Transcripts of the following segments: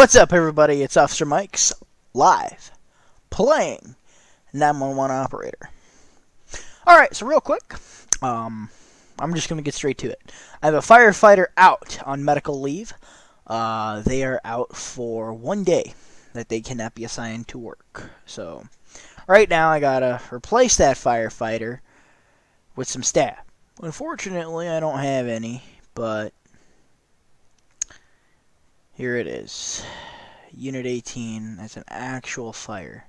What's up, everybody? It's Officer Mike's live playing 911 operator. Alright, so real quick, I'm just going to get straight to it. I have a firefighter out on medical leave. They are out for 1 day that they cannot be assigned to work. So, right now I gotta replace that firefighter with some staff. Unfortunately, I don't have any, but here it is. Unit 18. That's an actual fire.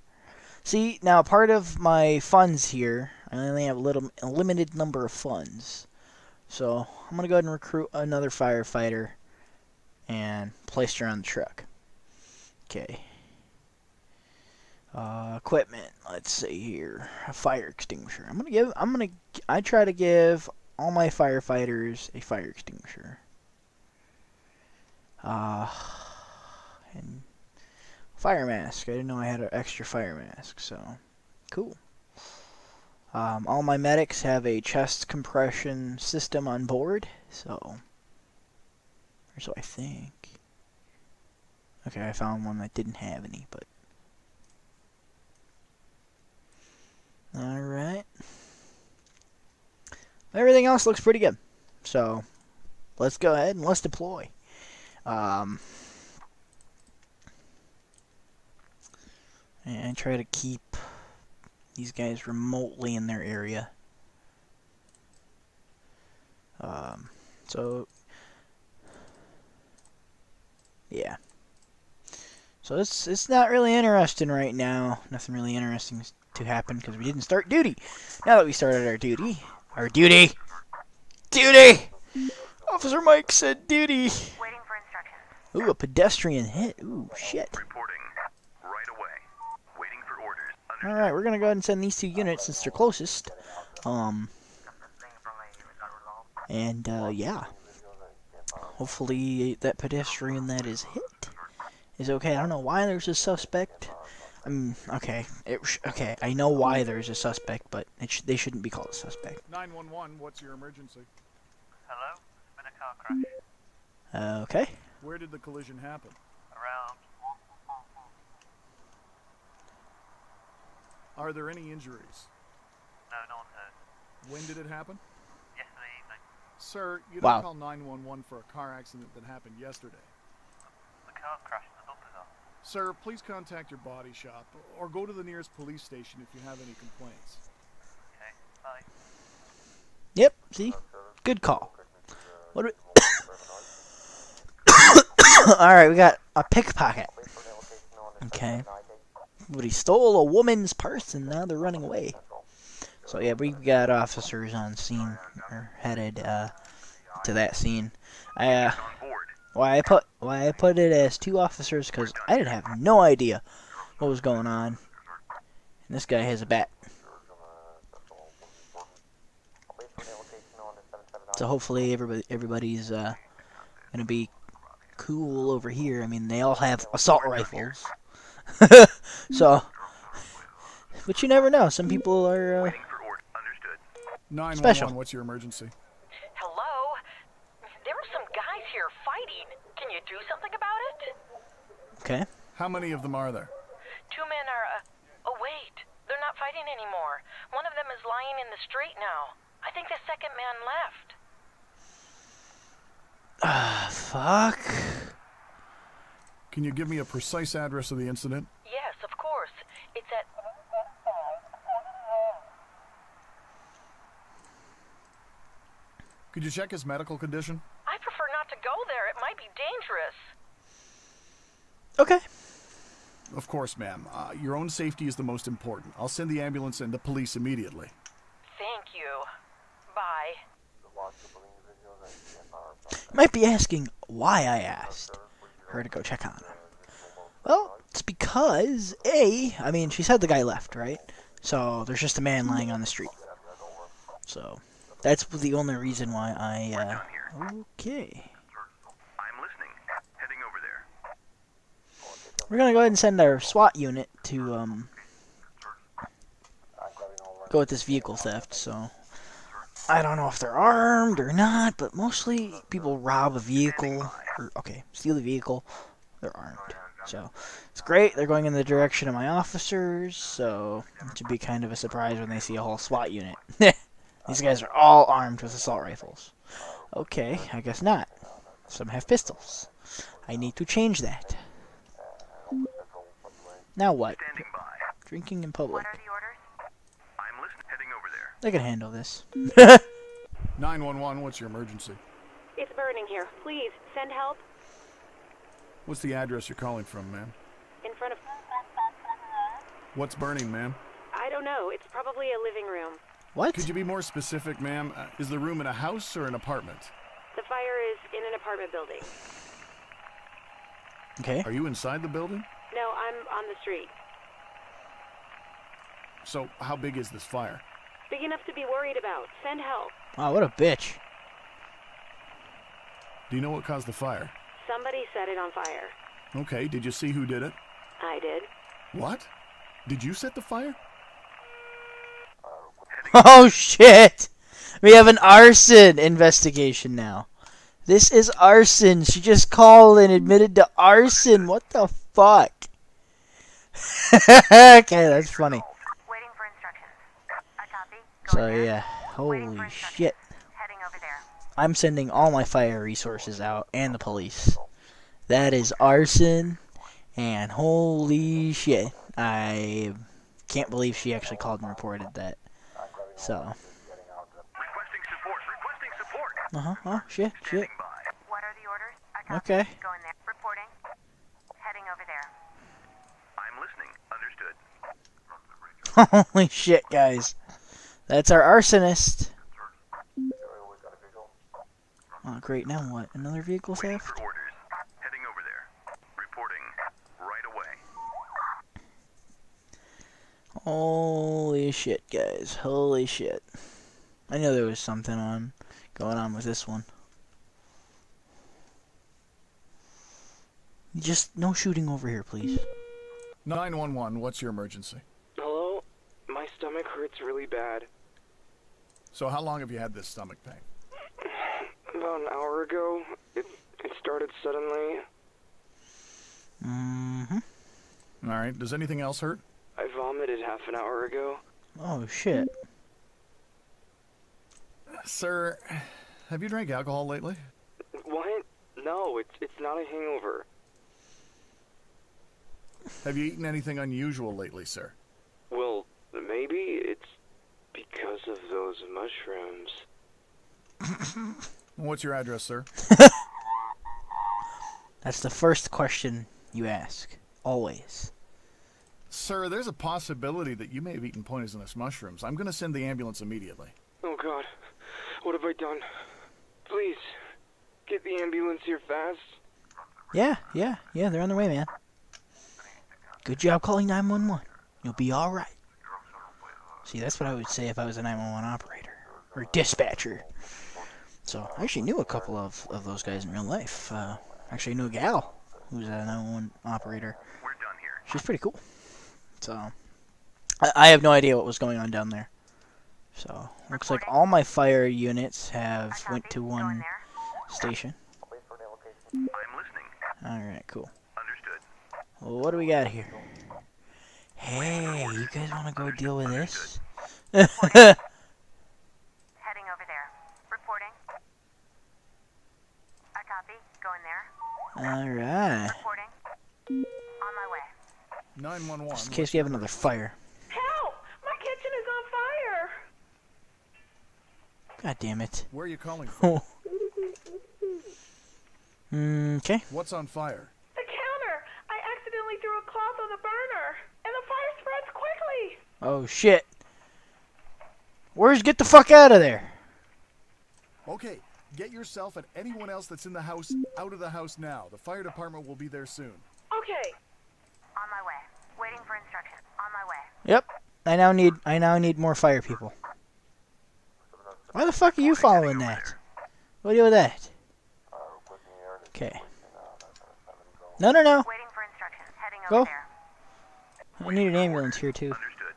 See, now part of my funds here, I only have a limited number of funds. So, I'm going to go ahead and recruit another firefighter and place her on the truck. Okay. Equipment. Let's see here. A fire extinguisher. I try to give all my firefighters a fire extinguisher. And fire mask. I didn't know I had an extra fire mask, so cool. All my medics have a chest compression system on board, so or so I think. Okay, I found one that didn't have any, but alright. Everything else looks pretty good. So let's go ahead and let's deploy. And try to keep these guys remotely in their area. So yeah. So it's not really interesting right now. Nothing really interesting to happen because we didn't start duty. Now that we started our duty, duty. Officer Mike said duty. Waiting for instructions. Ooh, a pedestrian hit. Ooh, shit. Reporting right away. Waiting for orders. Alright, we're gonna go ahead and send these two units since they're closest. Yeah. Hopefully that pedestrian that is hit is okay. I don't know why there's a suspect. Okay. Okay, I know why there's a suspect, but they shouldn't be called a suspect. 911, what's your emergency? Hello? There's been a car crash. Okay. Where did the collision happen? Around. Are there any injuries? No, no one hurt. When did it happen? Yesterday evening. Sir, you Wow. didn't call 911 for a car accident that happened yesterday. The car crashed and the bumpers off. Sir, please contact your body shop or go to the nearest police station if you have any complaints. Okay, bye. Yep, see? Good call. What do we... Alright, we got a pickpocket. Okay. But he stole a woman's purse and now they're running away. So yeah, we got officers on scene, or headed to that scene. Why I put it as 2 officers because I didn't have no idea what was going on. And this guy has a bat. So hopefully everybody's gonna be cool over here. I mean, they all have assault rifles. So, but you never know. Some people are 911, special. what's your emergency? Hello? There are some guys here fighting. Can you do something about it? Okay. How many of them are there? 2 men are, oh wait, they're not fighting anymore. One of them is lying in the street now. I think the second man left. Fuck. Can you give me a precise address of the incident? Yes, of course. It's at... Could you check his medical condition? I prefer not to go there. It might be dangerous. Okay. Of course, ma'am. Your own safety is the most important. I'll send the ambulance and the police immediately. Thank you. Bye. You might be asking why I asked her to go check on him. Well, it's because, I mean, she said the guy left, right? So, there's just a man lying on the street. So, that's the only reason why I, okay. I'm listening. Heading over there. We're gonna go ahead and send our SWAT unit to, go with this vehicle theft, so... I don't know if they're armed or not, but mostly people rob a vehicle, or, okay, steal a vehicle, they're armed. So it's great. They're going in the direction of my officers, so it should be kind of a surprise when they see a whole SWAT unit. These guys are all armed with assault rifles. Okay, I guess not. Some have pistols. I need to change that. Now what? Standing by. Drinking in public. What are the orders? I'm listening. Heading over there. They can handle this. 911, what's your emergency? It's burning here. Please, send help. What's the address you're calling from, ma'am? In front of... What's burning, ma'am? I don't know. It's probably a living room. What? Could you be more specific, ma'am? Is the room in a house or an apartment? The fire is in an apartment building. Okay. Are you inside the building? No, I'm on the street. So, how big is this fire? Big enough to be worried about. Send help. Wow, what a bitch. Do you know what caused the fire? Somebody set it on fire. Okay, did you see who did it? I did. What? Did you set the fire? Oh shit! We have an arson investigation now. This is arson. She just called and admitted to arson. What the fuck? Okay, that's funny. Waiting for instructions. I copy. So yeah, holy shit. Heading over there. I'm sending all my fire resources out and the police. That is arson, and holy shit. I can't believe she actually called and reported that. So. Requesting support. Oh shit, shit. Standing by. What are the orders? I copy. Okay. Going there. Reporting. Heading over there. I'm listening. Understood. Holy shit, guys. That's our arsonist. Oh, great. Now what? Another vehicle Waiting theft? for orders. Heading over there. Reporting right away. Holy shit, guys. Holy shit. I know there was something going on with this one. Just no shooting over here, please. 911, what's your emergency? Hello? My stomach hurts really bad. So how long have you had this stomach pain? About an hour ago, it started suddenly. Mm-hmm. Alright, does anything else hurt? I vomited half an hour ago. Oh, shit. Sir, have you drank alcohol lately? What? No, it's not a hangover. Have you eaten anything unusual lately, sir? Well, maybe it's because of those mushrooms. What's your address, sir? That's the first question you ask. Always. Sir, there's a possibility that you may have eaten poisonous mushrooms. I'm going to send the ambulance immediately. Oh god, what have I done? Please, get the ambulance here fast. Yeah, they're on their way, man. Good job calling 911. You'll be alright. See, that's what I would say if I was a 911 operator. Or dispatcher. So, I actually knew a couple of those guys in real life. Actually, I knew a gal who's a 911 operator. We're done here. She's pretty cool. So, I have no idea what was going on down there. So, looks like all my fire units have went to one Going there. station. I'm listening. Alright, cool. Understood. Well, what do we got here? Hey, you guys want to go deal with this? Heading over there. Reporting. I copy. Going there. Alright. Reporting. On my way. 911. Just in case we have another fire. Help! My kitchen is on fire! God damn it. Where are you calling from? Okay. What's on fire? The counter! I accidentally threw a cloth on the burner, and the fire spreads quickly! Oh shit. Get the fuck out of there. Okay, get yourself and anyone else that's in the house out of the house now. The fire department will be there soon. Okay. On my way. Waiting for instructions. On my way. Yep. I now need more fire people. Why the fuck are you following that? What do you do with that? Okay. No. Waiting for instructions. Heading Go. over there. I need an ambulance here too. Understood.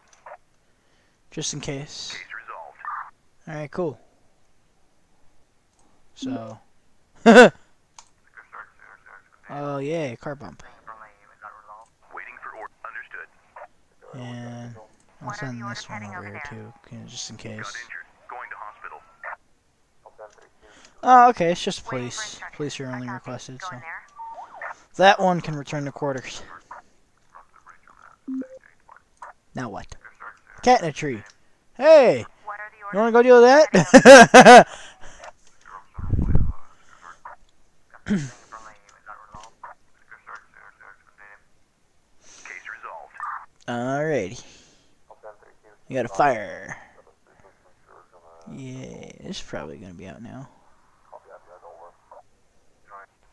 Just in case. Case resolved. Alright, cool. So. Oh, yay, car bump. And I'll send this one over here too, just in Got case. injured. Going to hospital. Oh, okay, it's just police. Police are only requested, so. That one can return to quarters. Now what? Cat in a tree. Hey! You wanna go deal with that? Case resolved. Alrighty. You got a fire. Yeah, it's probably gonna be out now.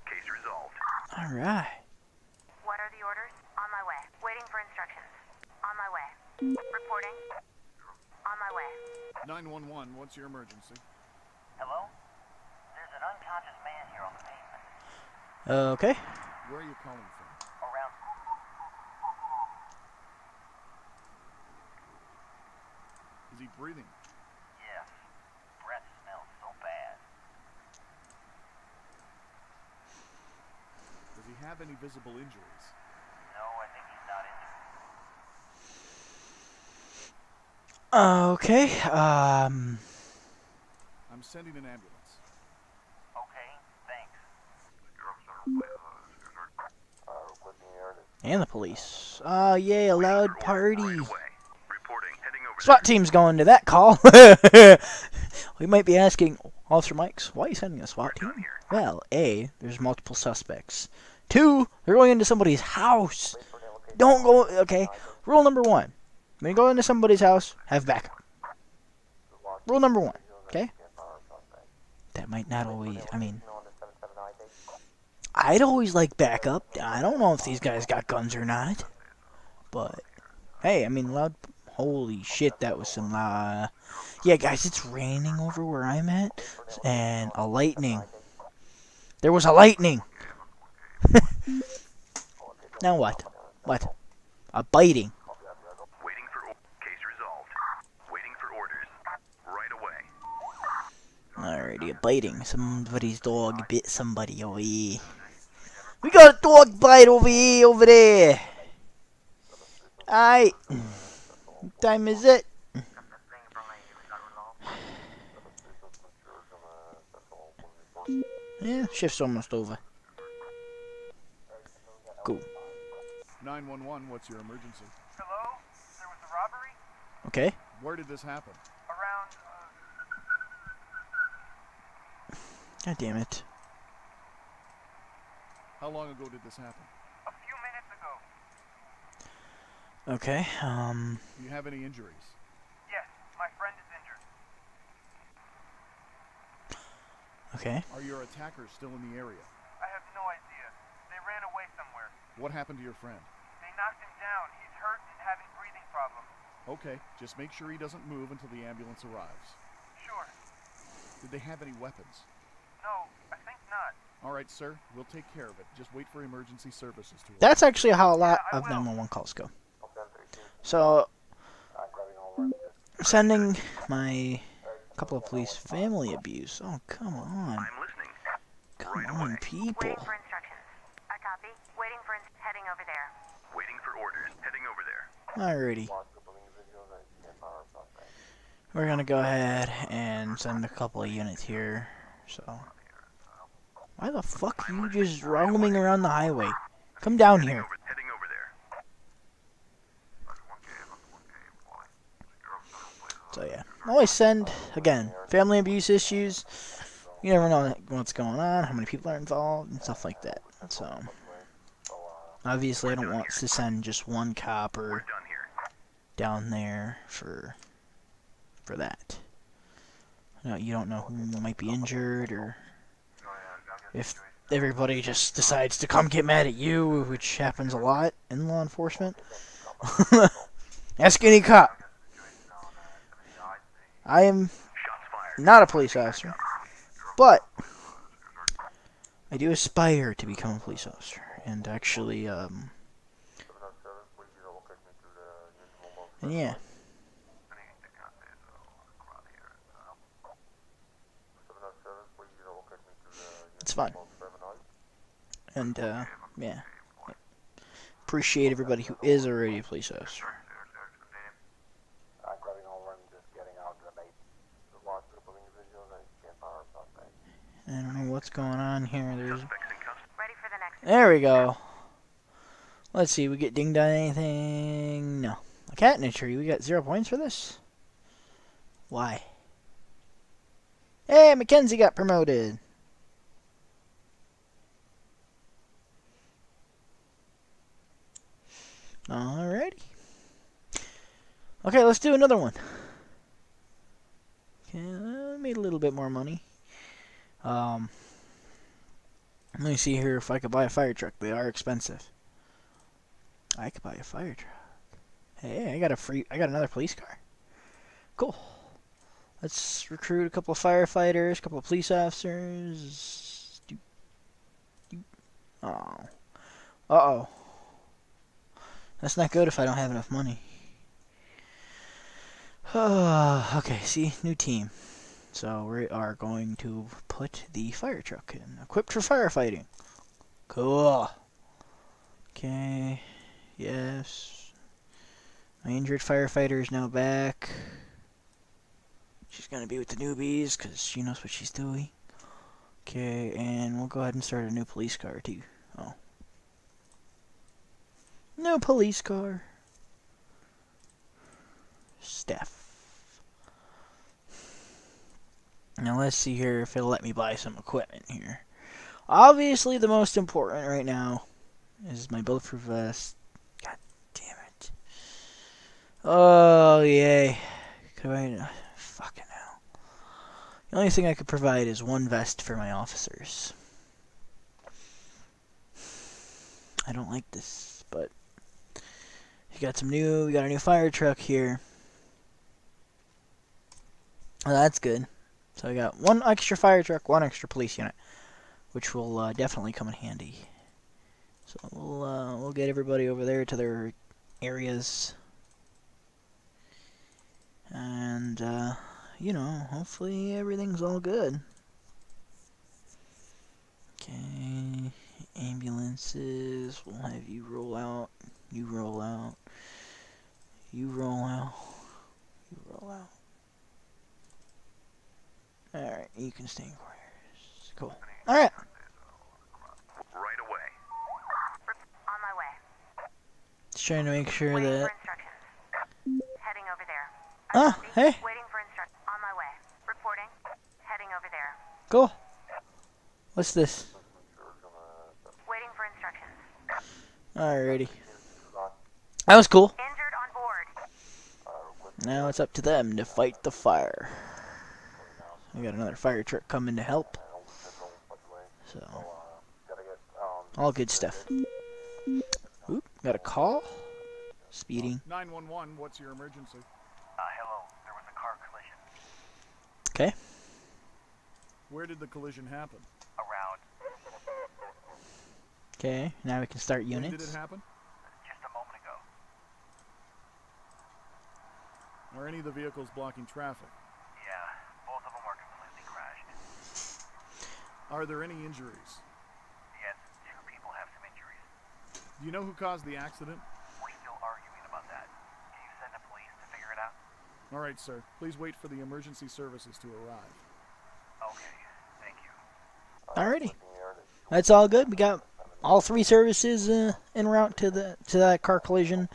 Case resolved. Alright. What are the orders? On my way. Waiting for instructions. On my way. Reporting. On my way. 911, what's your emergency? Hello? There's an unconscious man here on the pavement. Okay. Where are you calling from? Around. Is he breathing? Yes. Breath smells so bad. Does he have any visible injuries? No, I think he's not injured. Okay, I'm sending an ambulance. Okay, thanks. and the police. Oh, yay, a loud party. Right away. Reporting. Heading over SWAT team's going to that call. We might be asking, Officer Mikes, why are you sending a SWAT team? Well, A, there's multiple suspects. 2, they're going into somebody's house. Don't go, okay. Rule number 1, when you go into somebody's house, have backup. Rule number 1, okay? That might not always, I mean, I'd always like backup. I don't know if these guys got guns or not. But, hey, I mean, loud, holy shit, that was some, yeah, guys, it's raining over where I'm at, and a lightning. There was a lightning. Now what? What? A biting. Waiting for case resolved. Waiting for orders. Right away. Alrighty, a biting. Somebody's dog bit somebody over here. We got a dog bite over here, over there. Aight. What time is it? Yeah, shift's almost over. Cool. 911, what's your emergency? Hello? There was a robbery? Okay. Where did this happen? Around, God damn it. How long ago did this happen? a few minutes ago. Okay, Do you have any injuries? Yes, my friend is injured. okay. Are your attackers still in the area? I have no idea. They ran away somewhere. What happened to your friend? They knocked him down. He's hurt and having breathing problems. Okay, just make sure he doesn't move until the ambulance arrives. Sure. Did they have any weapons? No, I think not. All right, sir, we'll take care of it. Just wait for emergency services to arrive. That's actually how a lot Yeah, I of will. 911 calls go. So, I'm sending my couple of police family abuse. Oh, come on. I'm listening. Come on, people. Waiting for instructions. I copy. Waiting for heading over there. Waiting for orders. Heading over there. Alrighty. We're gonna go ahead and send a couple of units here. So, why the fuck are you just roaming around the highway? Come down here. Heading over there. So yeah, always send, again, family abuse issues. You never know what's going on, how many people are involved, and stuff like that. So, obviously I don't want to send just one cop or Done here. down there for that. No, you don't know who might be injured, or if everybody just decides to come get mad at you, which happens a lot in law enforcement. Ask any cop. I am not a police officer, but I do aspire to become a police officer, and actually, and yeah. It's fun. And, yeah. Appreciate everybody who is already a police officer. I don't know what's going on here. There's... Suspects in custody. Ready for the next. There we go. Let's see, we get dinged on anything? No. A cat in a tree. We got 0 points for this? Why? Hey, Mackenzie got promoted. Alrighty. Okay, let's do another one. Okay, made a little bit more money. Let me see here if I could buy a fire truck. They are expensive. I could buy a fire truck. Hey, I got another police car. Cool. Let's recruit a couple of firefighters, a couple of police officers. Oh. Uh-oh. That's not good if I don't have enough money. Okay, see, new team. So we are going to put the fire truck in. Equipped for firefighting. Cool. Okay. Yes. My injured firefighter is now back. She's going to be with the newbies because she knows what she's doing. Okay, and we'll go ahead and start a new police car too. Oh. No police car. Staff. Now let's see here if it'll let me buy some equipment here. Obviously the most important right now is my bulletproof vest. God damn it. Oh yay. Could I fucking hell. The only thing I could provide is one vest for my officers. I don't like this, but we got a new fire truck here. Oh, that's good. So I got one extra fire truck, one extra police unit, which will definitely come in handy. So we'll get everybody over there to their areas, and you know, hopefully everything's all good. Okay, ambulances. We'll have you roll out. You roll out. You roll out. You roll out. Alright, you can stay in quarters. Cool. Alright. Right away. On my way. Just trying to make sure Waiting that... for instructions. Heading over there. Ah, hey. Waiting for instructions. On my way. Reporting. Heading over there. Cool. What's this? Waiting for instructions. Alrighty. That was cool. Injured on board. Now it's up to them to fight the fire. We got another fire truck coming to help. So, all good stuff. Oop, got a call. Speeding. 911, what's your emergency? Hello. There was a car collision. Okay. Where did the collision happen? Around Okay, now we can start When did it units. happen? just a moment ago. Are any of the vehicles blocking traffic? Yeah, both of them are completely crashed. Are there any injuries? Yes, 2 people have some injuries. Do you know who caused the accident? We're still arguing about that. Can you send the police to figure it out? All right, sir. Please wait for the emergency services to arrive. Okay, thank you. Alrighty. That's all good. We got all 3 services en route to that car collision.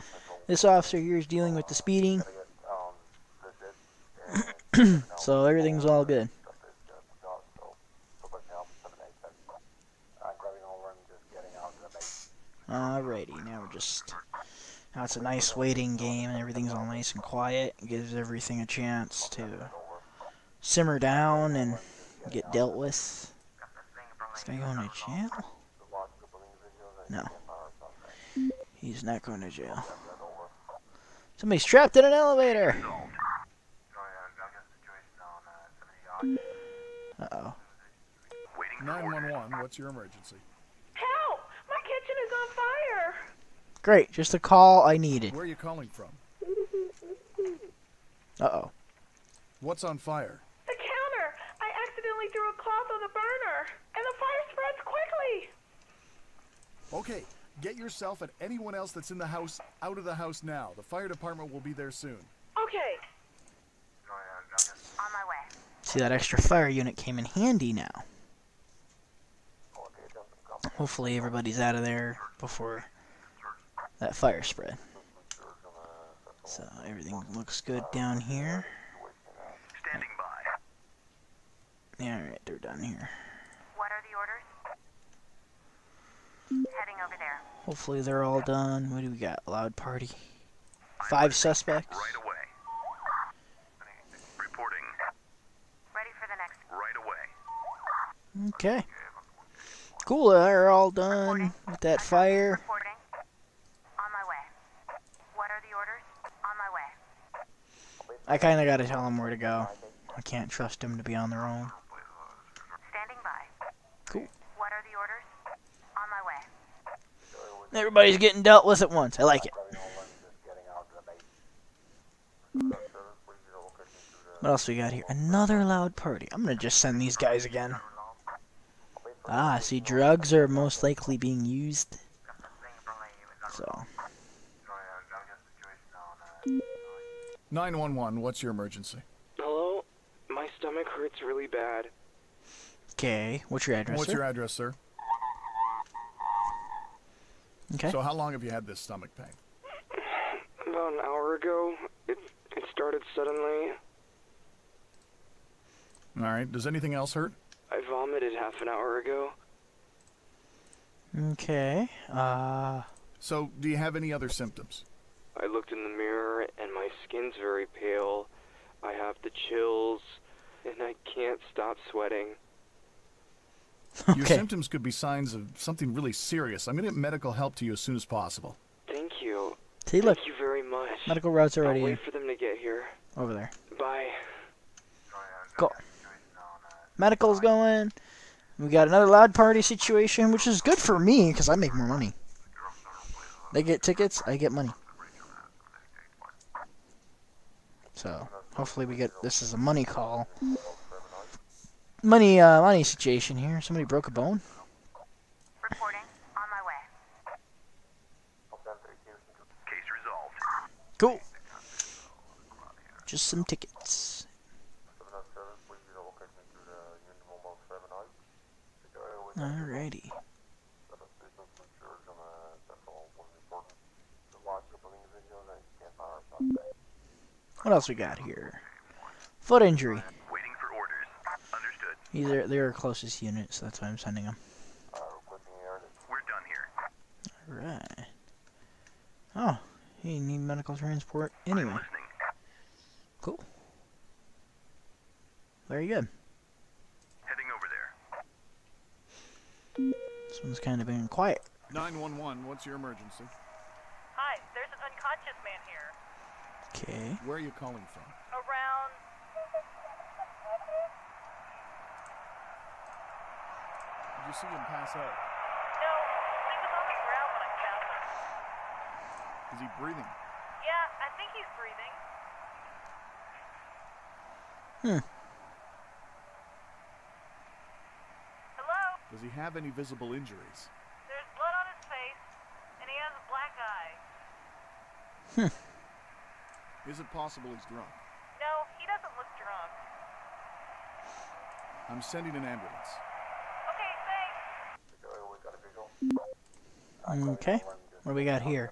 This officer here is dealing with the speeding. So everything's all good. Alrighty, now it's a nice waiting game and everything's all nice and quiet. It gives everything a chance to simmer down and get dealt with. Is this guy going to jail? No. He's not going to jail. Somebody's trapped in an elevator! Uh-oh. 911, what's your emergency? Help! My kitchen is on fire! Great, just the call I needed. Where are you calling from? Uh-oh. What's on fire? The counter! I accidentally threw a cloth on the burner, and the fire spreads quickly! Okay, get yourself and anyone else that's in the house out of the house now. The fire department will be there soon. Okay. On my way. See, that extra fire unit came in handy now. Hopefully everybody's out of there before that fire spread. So everything looks good down here. Standing by. Yeah, alright, they're done here. What are the orders? Heading over there. Hopefully they're all done. What do we got? Loud party. 5 suspects. Right away. Reporting. Ready for the next. Right away. Okay. Cool, they're all done with that fire. Reporting. On my way. What are the orders? On my way. I kinda gotta tell them where to go. I can't trust them to be on their own. Standing by. Cool. What are the orders? On my way. Everybody's getting dealt with at once. I like it. What else we got here? Another loud party. I'm gonna just send these guys again. Ah, see, drugs are most likely being used. So, 911, what's your emergency? Hello? My stomach hurts really bad. okay. What's your address, What's sir? your address, sir? Okay. So how long have you had this stomach pain? About an hour ago, it started suddenly. All right. Does anything else hurt? I vomited half an hour ago. Okay. So do you have any other symptoms? I looked in the mirror and my skin's very pale. I have the chills and I can't stop sweating. Your Okay. symptoms could be signs of something really serious. I'm going to get medical help to you as soon as possible. Thank you. See, look. Thank you very much. Medical route's I'll already wait for them to get here. over there. Bye. Go. Medical's going. We got another loud party situation, which is good for me because I make more money. They get tickets, I get money. So hopefully we get this is a money call. Money situation here. Somebody broke a bone. Reporting. On my way. Case resolved. Cool. Just some tickets. Alrighty. What else we got here? Foot injury. Waiting for orders. Understood. They're our closest unit, so that's why I'm sending them. We're done here. Alright. Oh, you need medical transport anyway. I'm listening. Cool. Very good. Heading over there. This one's kind of being quiet. 911, what's your emergency? Hi, there's an unconscious man here. Okay. Where are you calling from? Around. Did you see him pass out? No, he was on the ground when I found him. Is he breathing? Yeah, I think he's breathing. Hello? Does he have any visible injuries? There's blood on his face, and he has a black eye. Is it possible he's drunk? No, he doesn't look drunk. I'm sending an ambulance. Okay, thanks. Okay. What do we got here?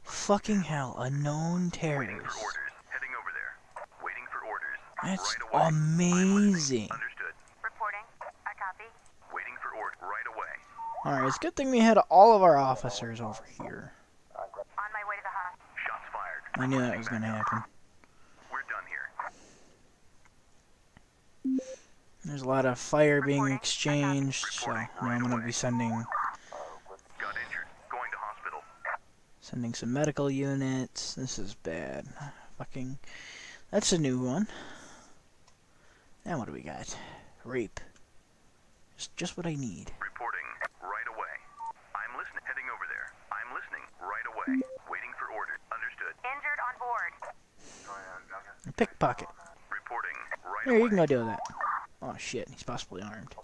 Fucking hell, a known Waiting terrorist. for orders. Heading over there. Waiting for orders. That's right away. amazing. Understood. Reporting. I copy. Waiting for orders. Right away. Alright, it's a good thing we had all of our officers over here. On my way to the hospital. Shots fired. I knew that was going to happen. We're done here. There's a lot of fire being exchanged, so now I'm going to be sending Got injured. Going to hospital. some medical units. This is bad. Fucking, that's a new one. Now what do we got? Rape. Just what I need. Reporting. Right away. I'm listening. Heading over there. I'm listening. Right away. Waiting for orders. Understood. Injured on board. Pickpocket. Reporting. Right Here, away. you can go deal with that. Oh shit, he's possibly armed.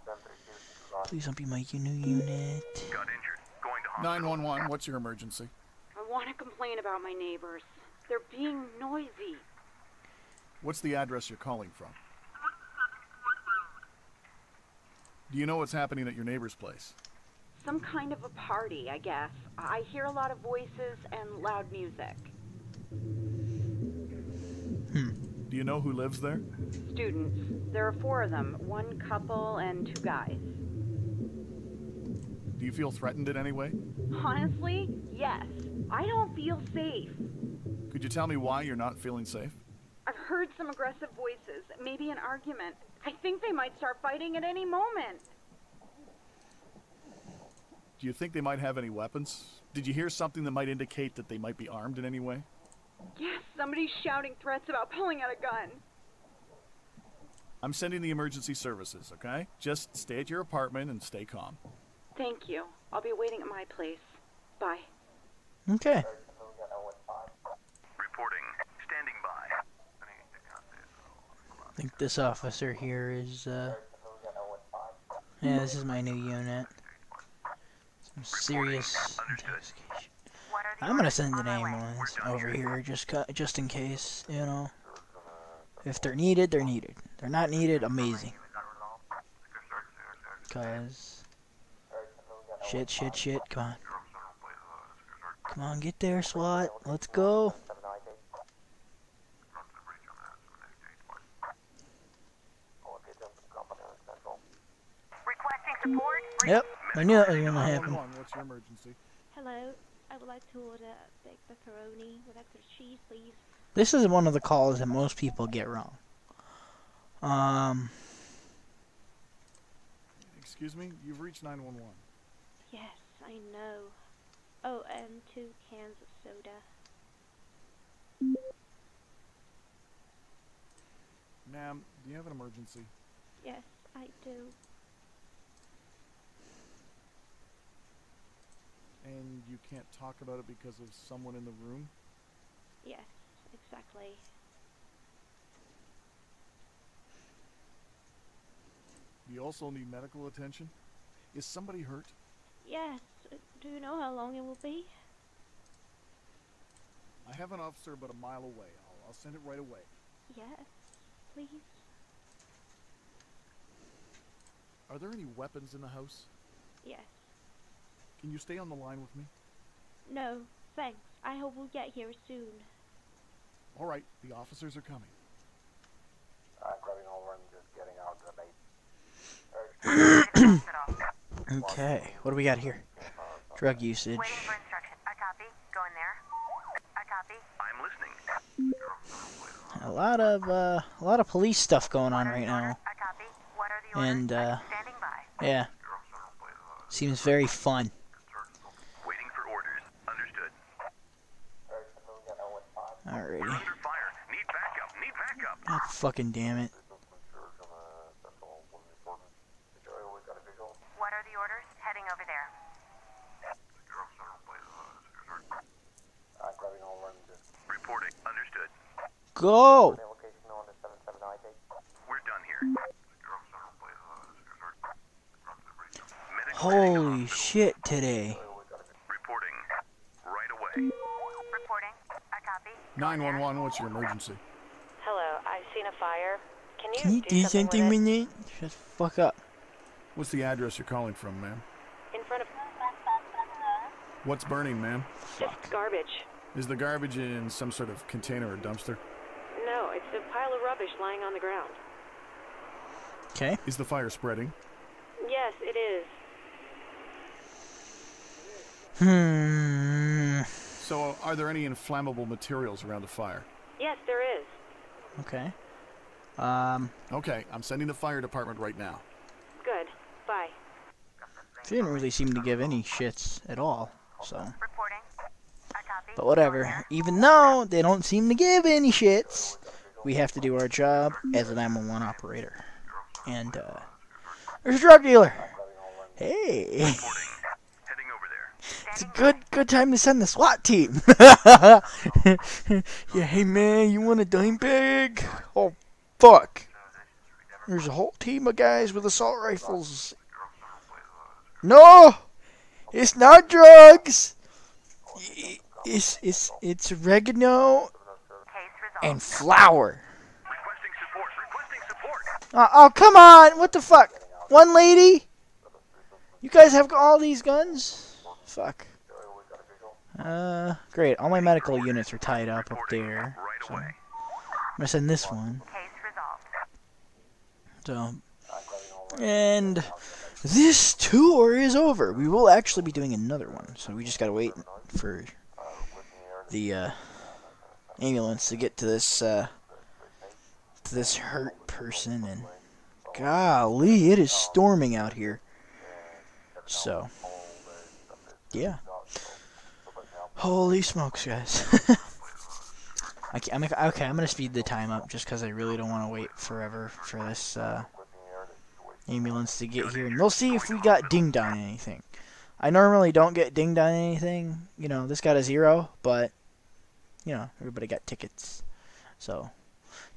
Please don't be my new unit. Got injured. Going to hospital. 911, what's your emergency? I want to complain about my neighbors. They're being noisy. What's the address you're calling from? Do you know what's happening at your neighbor's place? Some kind of a party, I guess. I hear a lot of voices and loud music. Do you know who lives there? Students. There are 4 of them. 1 couple and 2 guys. Do you feel threatened in any way? Honestly, yes. I don't feel safe. Could you tell me why you're not feeling safe? I've heard some aggressive voices, maybe an argument. I think they might start fighting at any moment. Do you think they might have any weapons? Did you hear something that might indicate that they might be armed in any way? Yes, somebody's shouting threats about pulling out a gun. I'm sending the emergency services, okay? Just stay at your apartment and stay calm. Thank you. I'll be waiting at my place. Bye. Okay. Reporting. Standing by. I think this officer here is, yeah, this is my new unit. Some serious investigation. I'm gonna send an ambulance over here just in case, you know. If they're needed, they're needed. They're not needed, amazing. Cause shit, come on. Come on, get there, SWAT. Let's go. Requesting support. Yep, I knew that was gonna happen. 911, what's your emergency? Hello, I would like to order a big pepperoni with extra cheese, please. This is one of the calls that most people get wrong. Excuse me, you've reached 911. Yes, I know. Oh, and 2 cans of soda. Ma'am, do you have an emergency? Yes, I do. And you can't talk about it because of someone in the room? Yes, exactly. Do you also need medical attention? Is somebody hurt? Yes, do you know how long it will be? I have an officer about a mile away. I'll send it right away. Yes, please. Are there any weapons in the house? Yes. Can you stay on the line with me? No, thanks. I hope we'll get here soon. All right, the officers are coming. Grabbing over and just getting out of the base. Okay, what do we got here? Drug usage. Waiting for instruction. I copy. Go in there. I copy. I'm listening. A lot of police stuff going on right now, I copy. What are the orders? and Standing by. yeah, seems very fun. Waiting for orders. Understood. Alrighty. We're under fire. Need backup. Need backup. God fucking damn it. What are the orders? Heading over there. Reporting. Understood. Go! We're done here. Medical Holy shit today. reporting. Right away. Reporting. I copy. 911, what's your emergency? Hello, I've seen a fire. Can you do something with it? Shut the fuck up. What's the address you're calling from, ma'am? In front of What's burning, ma'am? just garbage. Is the garbage in some sort of container or dumpster? No, it's a pile of rubbish lying on the ground. Okay. Is the fire spreading? Yes, it is. So, are there any inflammable materials around the fire? Yes, there is. Okay. Okay, I'm sending the fire department right now. Good. Bye. She didn't really seem to give any shits at all, so. Reporting. I copy. But whatever. Even though they don't seem to give any shits, we have to do our job as an 911 operator. And, there's a drug dealer. Hey. Heading over there. It's a good time to send the SWAT team. Yeah, hey man, you want a dime bag? Oh, fuck. There's a whole team of guys with assault rifles. No! It's not drugs! It's oregano and flour. Requesting support. Requesting support. Oh, come on! What the fuck? One lady? You guys have all these guns? Fuck. Great. All my medical units are tied up there. So I'm gonna send this one. So, and this tour is over. We will actually be doing another one. So we just gotta wait for the ambulance to get to this hurt person. And golly, it is storming out here. So, yeah. Holy smokes, guys. I'm gonna speed the time up just because I really don't want to wait forever for this ambulance to get here. And we'll see if we got dinged on anything. I normally don't get dinged on anything. You know, this got a 0, but, you know, everybody got tickets. So,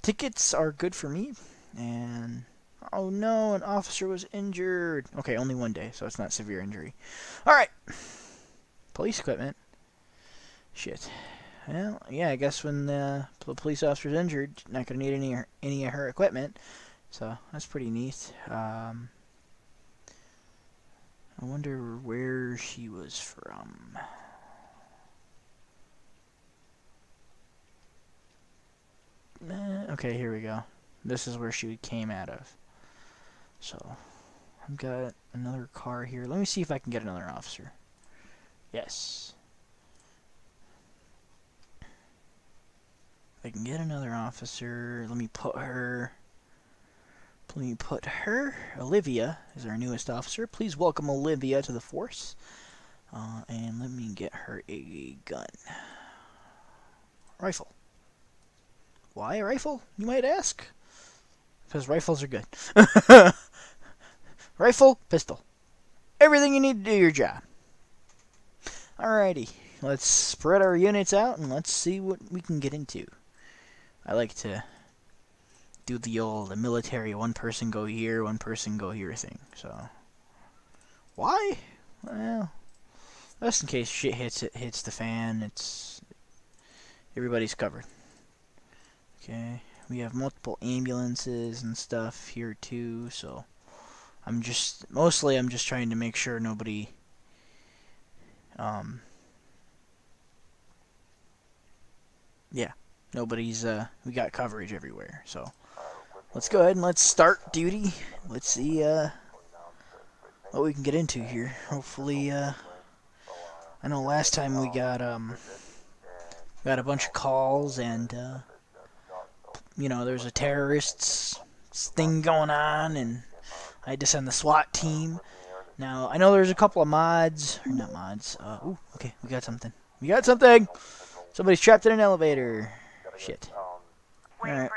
tickets are good for me. And, oh no, an officer was injured. Okay, only 1 day, so it's not severe injury. Alright. Police equipment. Shit. Well, yeah, I guess when the police officer's injured, not gonna need any of her equipment. So that's pretty neat. I wonder where she was from. Okay, here we go. This is where she came out of. So I've got another car here. Let me see if I can get another officer. Yes. I can get another officer. Let me put her. Olivia is our newest officer. Please welcome Olivia to the force. And let me get her a gun. Rifle. Why a rifle, you might ask? Because rifles are good. Rifle, pistol. Everything you need to do your job. Alrighty. Let's spread our units out and let's see what we can get into. I like to do the military one person go here, one person go here thing. So why? Well, just in case shit hits the fan, everybody's covered. Okay, we have multiple ambulances and stuff here too, so I'm just trying to make sure nobody yeah, nobody's we got coverage everywhere. So let's go ahead and let's start duty. Let's see what we can get into here. Hopefully I know last time we got a bunch of calls and you know, there's a terrorists thing going on and I had to send the SWAT team. Now, I know there's a couple of mods, or not mods. Ooh, okay, we got something. We got something! Somebody's trapped in an elevator. Shit. Alright.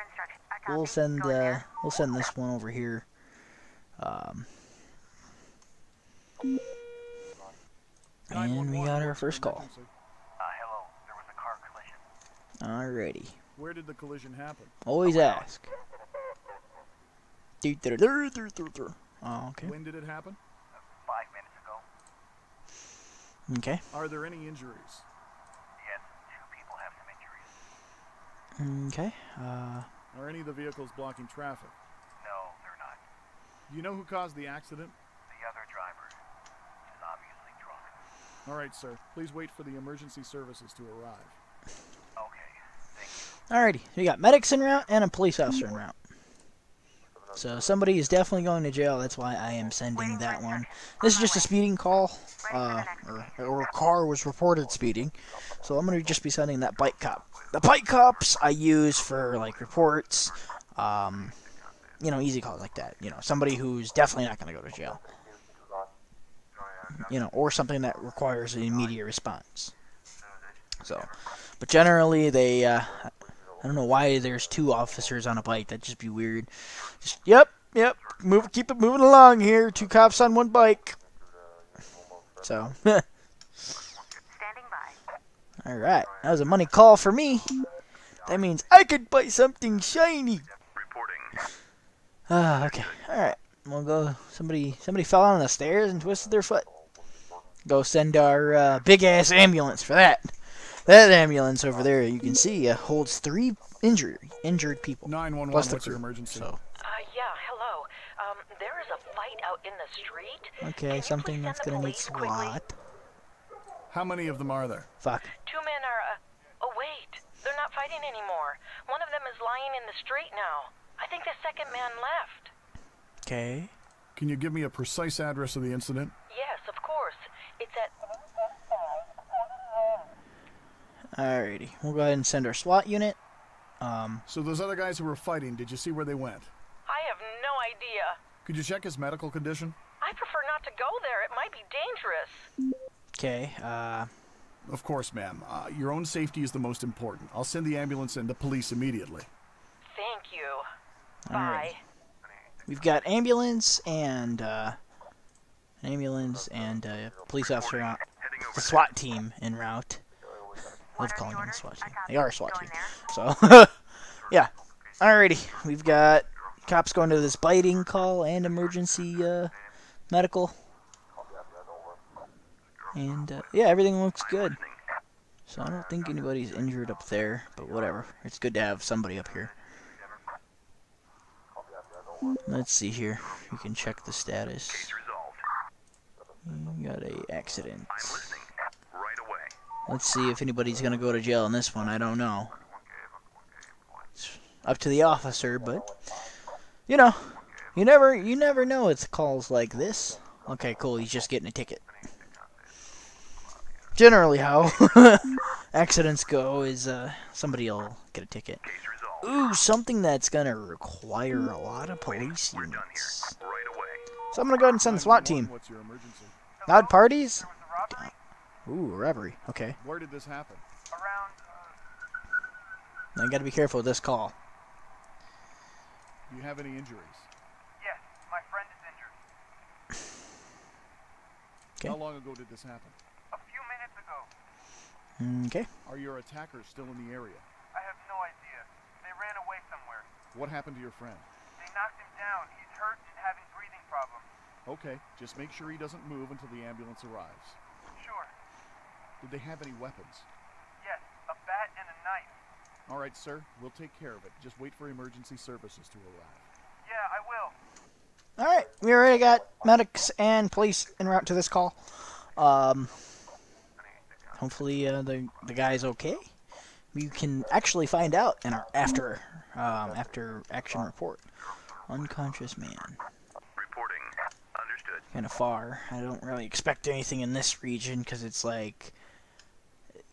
We'll send this one over here. And we got our first call. Hello. There was a car collision. Alrighty. Where did the collision happen? Always ask. Oh, okay. When did it happen? 5 minutes ago. Okay. Are there any injuries? Yes, 2 people have some injuries. Okay. Are any of the vehicles blocking traffic? No, they're not. Do you know who caused the accident? The other driver is obviously drunk. All right, sir. Please wait for the emergency services to arrive. Okay, thank you. Alrighty. We got medics en route and a police officer en route. So somebody is definitely going to jail. That's why I am sending that one. This is just a speeding call. Or a car was reported speeding. So I'm going to just be sending that bike cop. The bike cops I use for, like, reports. You know, easy calls like that. You know, somebody who's definitely not going to go to jail. You know, or something that requires an immediate response. So, but generally they, I don't know why there's 2 officers on a bike. That'd just be weird. Just, yep. Keep it moving along here. 2 cops on 1 bike. So, Standing by. alright. That was a money call for me. That means I could buy something shiny. Reporting. Okay. Alright. We'll go. Somebody fell on the stairs and twisted their foot. Go send our big ass ambulance for that. That ambulance over there, you can see, holds 3 injured people. 911, Plus the what's your crew. emergency? So, Yeah, hello. There is a fight out in the street. Okay, something that's gonna need quickly? SWAT. How many of them are there? Fuck. 2 men are, oh wait, they're not fighting anymore. One of them is lying in the street now. I think the second man left. Okay. Can you give me a precise address of the incident? Yes, of course. It's at... Alrighty, we'll go ahead and send our SWAT unit. So those other guys who were fighting, did you see where they went? I have no idea. Could you check his medical condition? I prefer not to go there. It might be dangerous. Okay, Of course, ma'am. Your own safety is the most important. I'll send the ambulance and the police immediately. Thank you. alright. Bye. We've got ambulance and police officer on the SWAT team en route. I love calling them the SWAT team. They are a SWAT team. So, yeah. Alrighty, we've got cops going to this biting call and emergency medical. And, yeah, everything looks good. So I don't think anybody's injured up there, but whatever. It's good to have somebody up here. Let's see here. We can check the status. We got a accident. Let's see if anybody's gonna go to jail in this one. I don't know. It's up to the officer, but you know, you never know with calls like this. Okay, cool. He's just getting a ticket. Generally, how accidents go is somebody will get a ticket. Ooh, something that's gonna require a lot of police units. So I'm gonna go ahead and send the SWAT team. What's your emergency? Loud parties? Ooh, robbery. Okay. Where did this happen? I gotta be careful with this call. Do you have any injuries? Yes, my friend is injured. Okay. How long ago did this happen? A few minutes ago. Okay. Are your attackers still in the area? I have no idea. They ran away somewhere. What happened to your friend? They knocked him down. He's hurt and having breathing problems. Okay, just make sure he doesn't move until the ambulance arrives. Sure. Did they have any weapons? Yes, a bat and a knife. All right, sir. We'll take care of it. Just wait for emergency services to arrive. Yeah, I will. Alright, we already got medics and police en route to this call. Hopefully the guy's okay. We can actually find out in our after action report. Unconscious man. Reporting. Understood. Kind of far. I don't really expect anything in this region because it's like,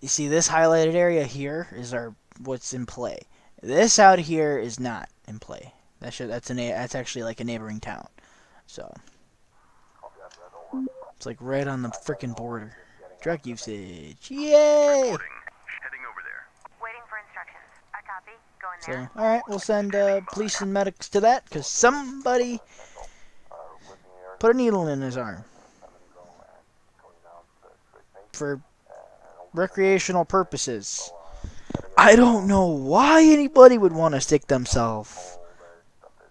you see this highlighted area here is what's in play. This out here is not in play. That's actually like a neighboring town. So it's like right on the frickin' border. Drug usage. Yay! Heading over there. Waiting for instructions. I copy. Going So, alright, we'll send police and medics to that, because somebody put a needle in his arm. For recreational purposes. I don't know why anybody would want to stick themselves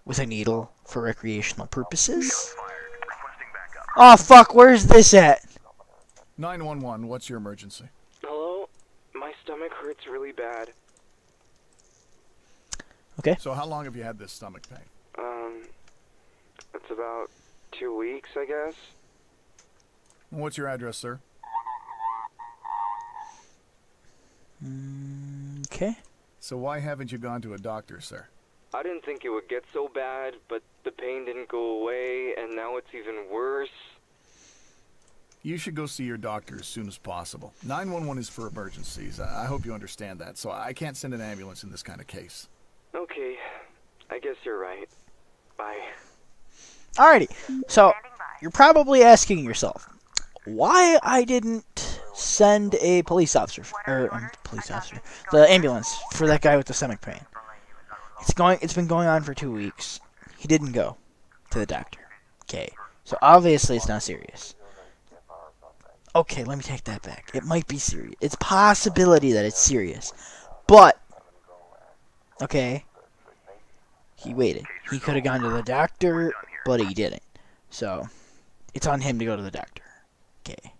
with a needle for recreational purposes. Oh fuck, where's this at? 911, what's your emergency? Hello? My stomach hurts really bad. Okay. So how long have you had this stomach pain? It's about 2 weeks, I guess. What's your address, sir? Okay. So why haven't you gone to a doctor, sir? I didn't think it would get so bad, but the pain didn't go away, and now it's even worse. You should go see your doctor as soon as possible. 911 is for emergencies. I hope you understand that, so I can't send an ambulance in this kind of case. Okay, I guess you're right. Bye. Alrighty. So, you're probably asking yourself, why I didn't send a police officer, the ambulance for that guy with the stomach pain. It's been going on for 2 weeks. He didn't go to the doctor. Okay. So obviously it's not serious. Okay, let me take that back. It might be serious. It's a possibility that it's serious. But, okay, he waited. He could have gone to the doctor, but he didn't. So, it's on him to go to the doctor. Okay.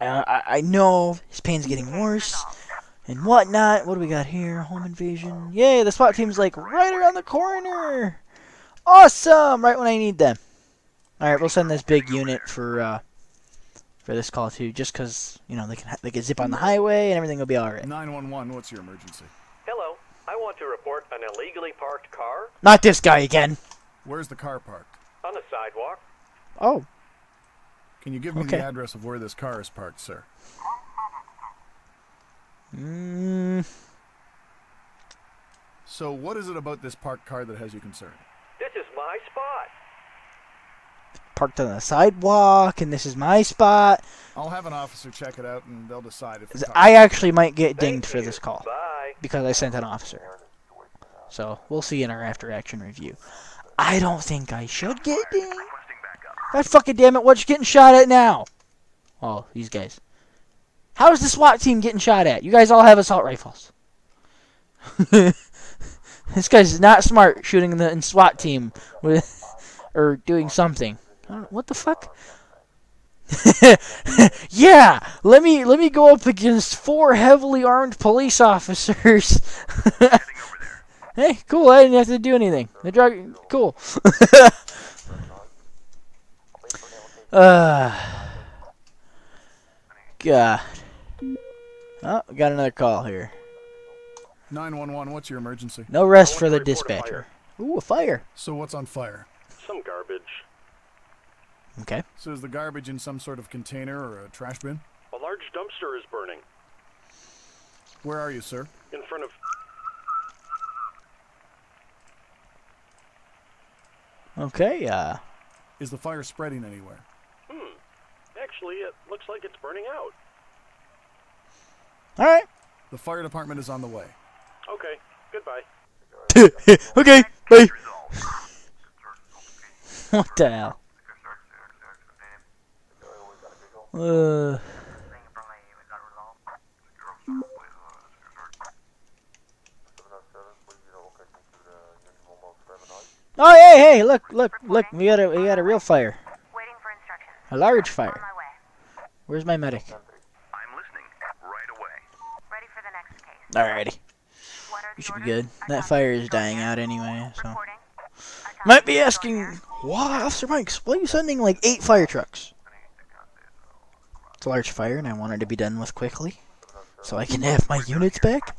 I know his pain's getting worse and whatnot. What do we got here? Home invasion. Yay, the SWAT team's like right around the corner. Awesome! Right when I need them. Alright, we'll send this big unit for this call too, just because, you know, they can zip on the highway and everything will be alright. 911, what's your emergency? Hello. I want to report an illegally parked car Not this guy again. Where's the car parked? on the sidewalk. Oh. Can you give me Okay. the address of where this car is parked, sir? So what is it about this parked car that has you concerned? This is my spot. Parked on the sidewalk, and this is my spot. I'll have an officer check it out, and they'll decide if the car... I actually might get dinged Thank for you. this call. Bye. Because I sent an officer. So, we'll see in our after-action review. I don't think I should get dinged. God fucking damn it, what you getting shot at now? Oh, these guys. How is the SWAT team getting shot at? You guys all have assault rifles. This guy's not smart shooting the SWAT team with, or doing something. I don't know, what the fuck? Yeah, let me go up against 4 heavily armed police officers. Hey, cool. I didn't have to do anything. The drug, cool. God. Oh, we got another call here. 911, what's your emergency? No rest I for want the to report a dispatcher. Ooh, a fire. So what's on fire? Some garbage. Okay. So is the garbage in some sort of container or a trash bin? A large dumpster is burning Where are you, sir? in front of... Okay, Is the fire spreading anywhere? Actually, it looks like it's burning out. alright. The fire department is on the way. Okay, goodbye. Okay, bye. What the hell? Oh, hey, look, we got a real fire. Waiting for instructions. A large On fire. my way. Where's my medic? I'm listening right away. Ready for the next case. Alrighty. What are We the should be orders? good. That fire is dying out anyway, so. Reporting. Might be asking, why, Officer Mikes, why are you sending like 8 fire trucks? It's a large fire and I want it to be done with quickly, so I can have my units back.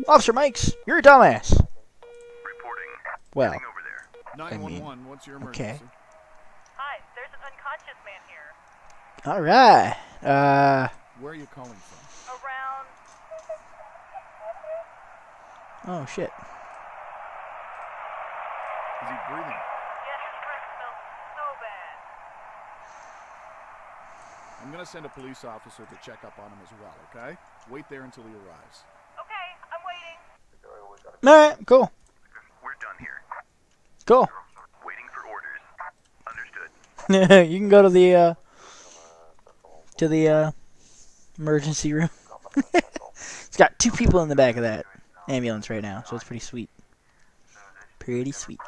Officer Mikes, you're a dumbass. Reporting. Well, Heading over there. 911, what's your emergency? okay. Hi, there's an unconscious man here. Alright. Where are you calling from? Around. Oh shit. Is he breathing? Yeah, his breath smells so bad. I'm gonna send a police officer to check up on him as well, okay? Wait there until he arrives. Okay, I'm waiting. Alright, cool. We're done here. Cool. Waiting for orders. Understood. You can go to the emergency room. It's got 2 people in the back of that ambulance right now, so it's pretty sweet. Pretty sweet.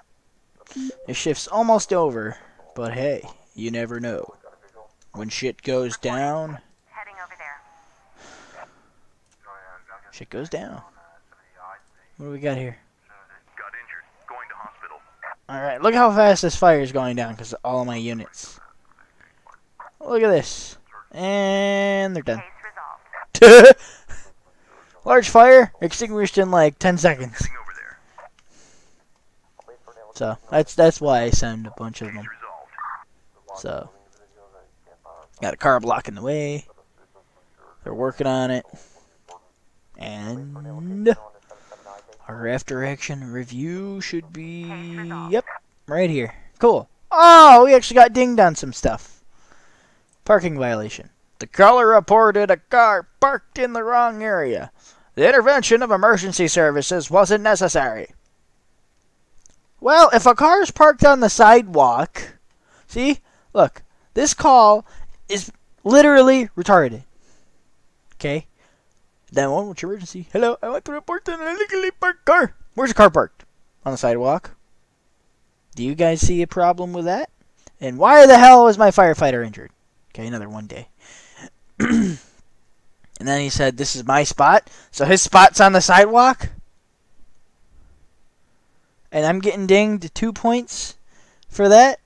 The shift's almost over, but hey, you never know. When shit goes down, Heading over there. shit goes down. What do we got here? Got injured. Going to hospital. Alright, look how fast this fire is going down because of all of my units. Look at this. And they're done. Case resolved. Large fire, extinguished in like 10 seconds. Heading over there. So, that's why I send a bunch of them. Resolved. So, got a car blocking the way. They're working on it. And our after action review should be, yep, right here. Cool. Oh, we actually got dinged on some stuff. Parking violation. The caller reported a car parked in the wrong area. The intervention of emergency services wasn't necessary. Well, if a car is parked on the sidewalk, see, look, this call is literally retarded. Okay? Then one, what's your emergency? Hello, I want to report an illegally parked car. Where's the car parked? On the sidewalk. Do you guys see a problem with that? And why the hell was my firefighter injured? Okay, another one day. And then he said, this is my spot. So his spot's on the sidewalk? and I'm getting dinged 2 points for that.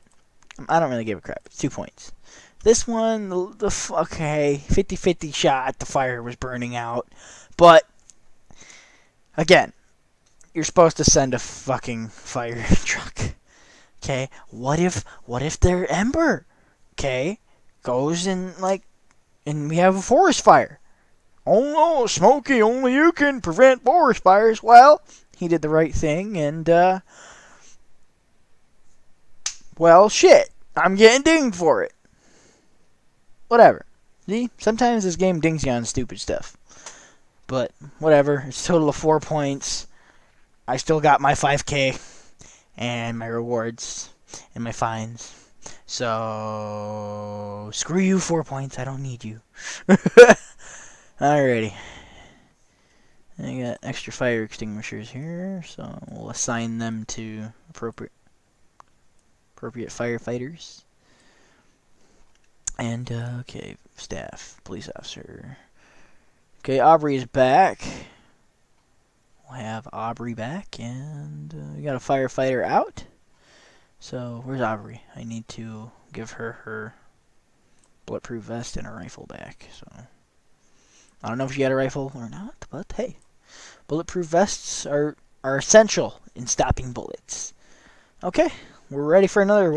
I don't really give a crap. It's 2 points. This one, okay, 50-50 shot. The fire was burning out, but again, you're supposed to send a fucking fire truck. Okay, what if their ember, okay, goes in and we have a forest fire? Oh no, Smokey, only you can prevent forest fires. Well, he did the right thing, and well, shit, I'm getting dinged for it. Whatever. See, sometimes this game dings you on stupid stuff. But, whatever. It's a total of 4 points. I still got my 5K. And my rewards. And my fines. So, screw you, 4 points. I don't need you. Alrighty. I got extra fire extinguishers here. So, we'll assign them to appropriate firefighters. And, okay, staff, police officer. Okay, Aubrey is back. We'll have Aubrey back, and we got a firefighter out. So, where's Aubrey? I need to give her bulletproof vest and a rifle back. So, I don't know if she had a rifle or not, but hey. Bulletproof vests are essential in stopping bullets. Okay, we're ready for another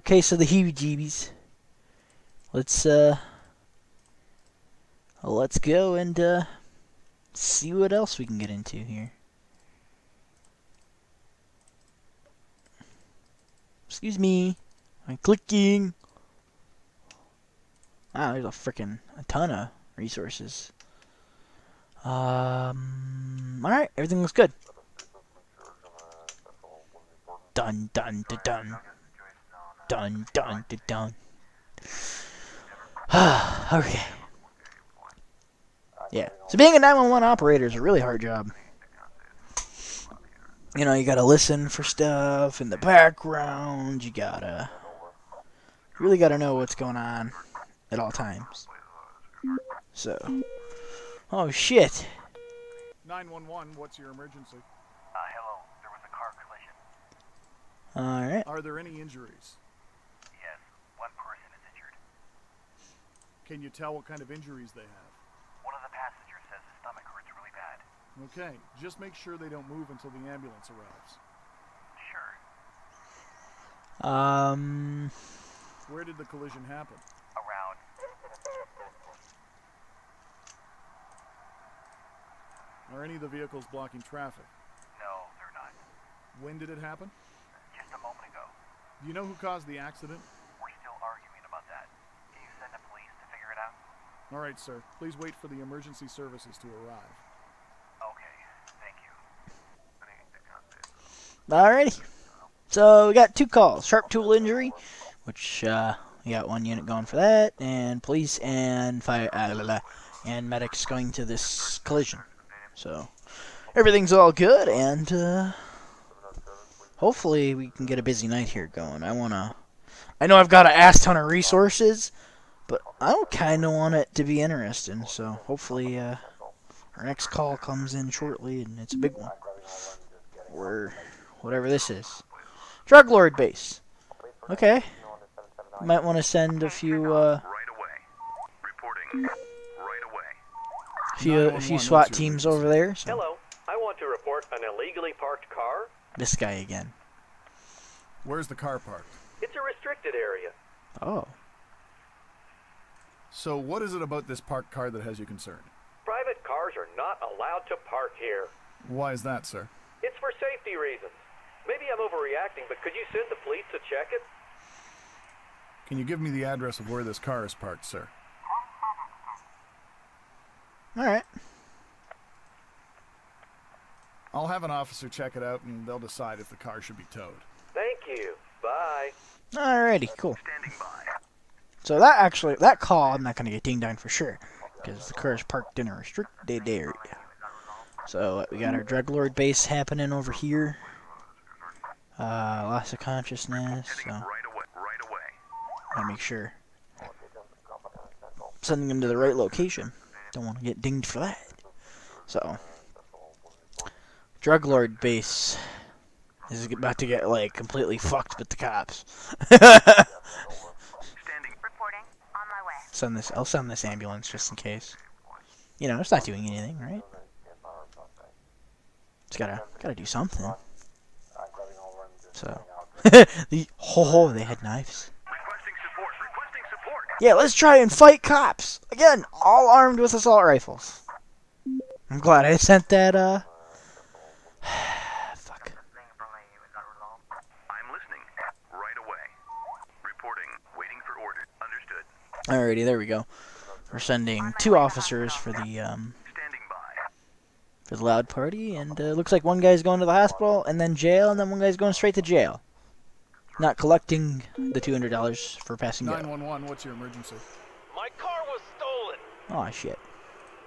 case of the heebie-jeebies. Let's go and see what else we can get into here. Excuse me, I'm clicking. Wow, there's a ton of resources. Alright, everything looks good. Dun dun dun dun. Dun dun dun dun. Okay. Yeah. So being a 911 operator is a really hard job. You know, you gotta listen for stuff in the background. You really gotta know what's going on at all times. So. Oh shit. 911, what's your emergency? Hello. There was a car collision. Alright. Are there any injuries? Yes, one person is injured. Can you tell what kind of injuries they have? One of the passengers says his stomach hurts really bad. Okay, just make sure they don't move until the ambulance arrives. Sure. Where did the collision happen? Around. Are any of the vehicles blocking traffic? No, they're not. When did it happen? Just a moment ago. Do you know who caused the accident? We're still arguing about that. Can you send the police to figure it out? All right, sir. Please wait for the emergency services to arrive. Okay, thank you. Alrighty. So we got 2 calls. Sharp tool injury, which we got 1 unit going for that, and police and fire and medics going to this collision. So everything's all good, and hopefully we can get a busy night here going. I know I've got an ass ton of resources, but I kind of want it to be interesting. So hopefully our next call comes in shortly, and it's a big one. Or whatever this is. Drug Lord base. Okay. Might want to send a few Right away. Reporting. Right away. a few SWAT teams over there. So. Hello. I want to report an illegally parked car. This guy again. Where's the car parked? It's a restricted area. Oh. So what is it about this parked car that has you concerned? Private cars are not allowed to park here. Why is that, sir? It's for safety reasons. Maybe I'm overreacting, but could you send the police to check it? Can you give me the address of where this car is parked, sir? Alright. I'll have an officer check it out, and they'll decide if the car should be towed. Thank you. Bye. Alrighty, cool. Standing by. So that call, I'm not going to get dinged on for sure, because the car is parked in a restricted area. So we got our Drug Lord base happening over here. Loss of consciousness, so Right away. gotta make sure sending them to the right location. Don't want to get dinged for that. So drug lord base is about to get like completely fucked with the cops. Reporting. On my way. I'll send this ambulance just in case. You know, it's not doing anything, right? It's gotta do something. So they had knives. Requesting support. Requesting support. Yeah, let's try and fight cops again, all armed with assault rifles. I'm glad I sent that. Fuck. I'm listening. Right away. Reporting. Waiting for orders. Understood. Alrighty, there we go. We're sending 2 officers for the Standing by. for the loud party, and looks like one guy's going to the hospital, and then jail, and then one guy's going straight to jail. Not collecting the $200 for passing go. 911, what's your emergency? My car was stolen. Oh shit.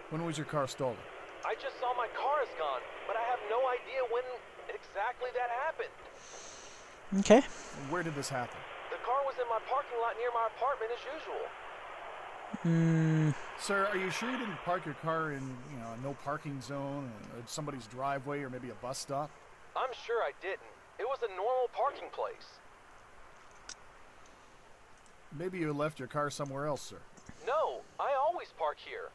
When was your car stolen? I just saw my car is gone, but I have no idea when exactly that happened. Okay. Where did this happen? The car was in my parking lot near my apartment as usual. Sir, are you sure you didn't park your car in, a no parking zone, or somebody's driveway, or maybe a bus stop? I'm sure I didn't. It was a normal parking place. Maybe you left your car somewhere else, sir. No, I always park here.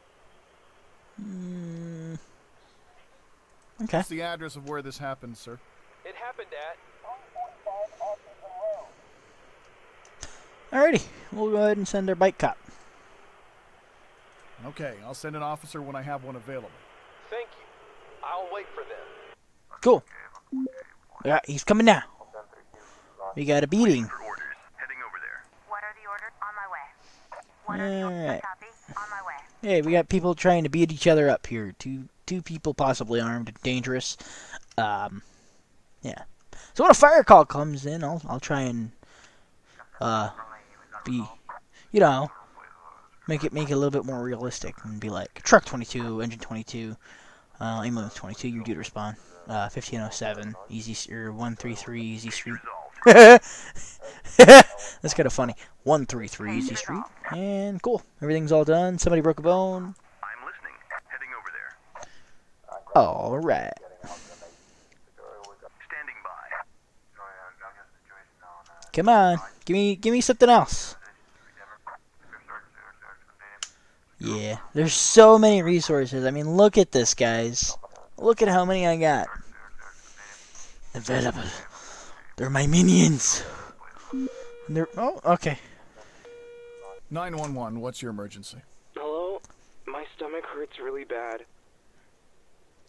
Okay. What's the address of where this happened, sir? It happened at... Alrighty, we'll go ahead and send our bike cop. Okay, I'll send an officer when I have one available. Thank you. I'll wait for them. Cool. Yeah, he's coming now. We got a beating. For orders. Heading over there. What are the orders? On my way. What are the orders? Alright. Copy. On my way. Hey, we got people trying to beat each other up here. Two people possibly armed and dangerous. Yeah. So when a fire call comes in, I'll try and make it a little bit more realistic and be like truck 22, engine 22, ambulance 22, you're due to respond. 1507, easy or 133 Easy Street. That's kind of funny. 133 Easy Street, and cool. Everything's all done. Somebody broke a bone. I'm listening. Heading over there. All right. Standing by. Come on, give me something else. Yeah, there's so many resources. I mean, look at this, guys. Look at how many I got. Available. They're my minions. Oh, okay. 911, what's your emergency? Hello? My stomach hurts really bad.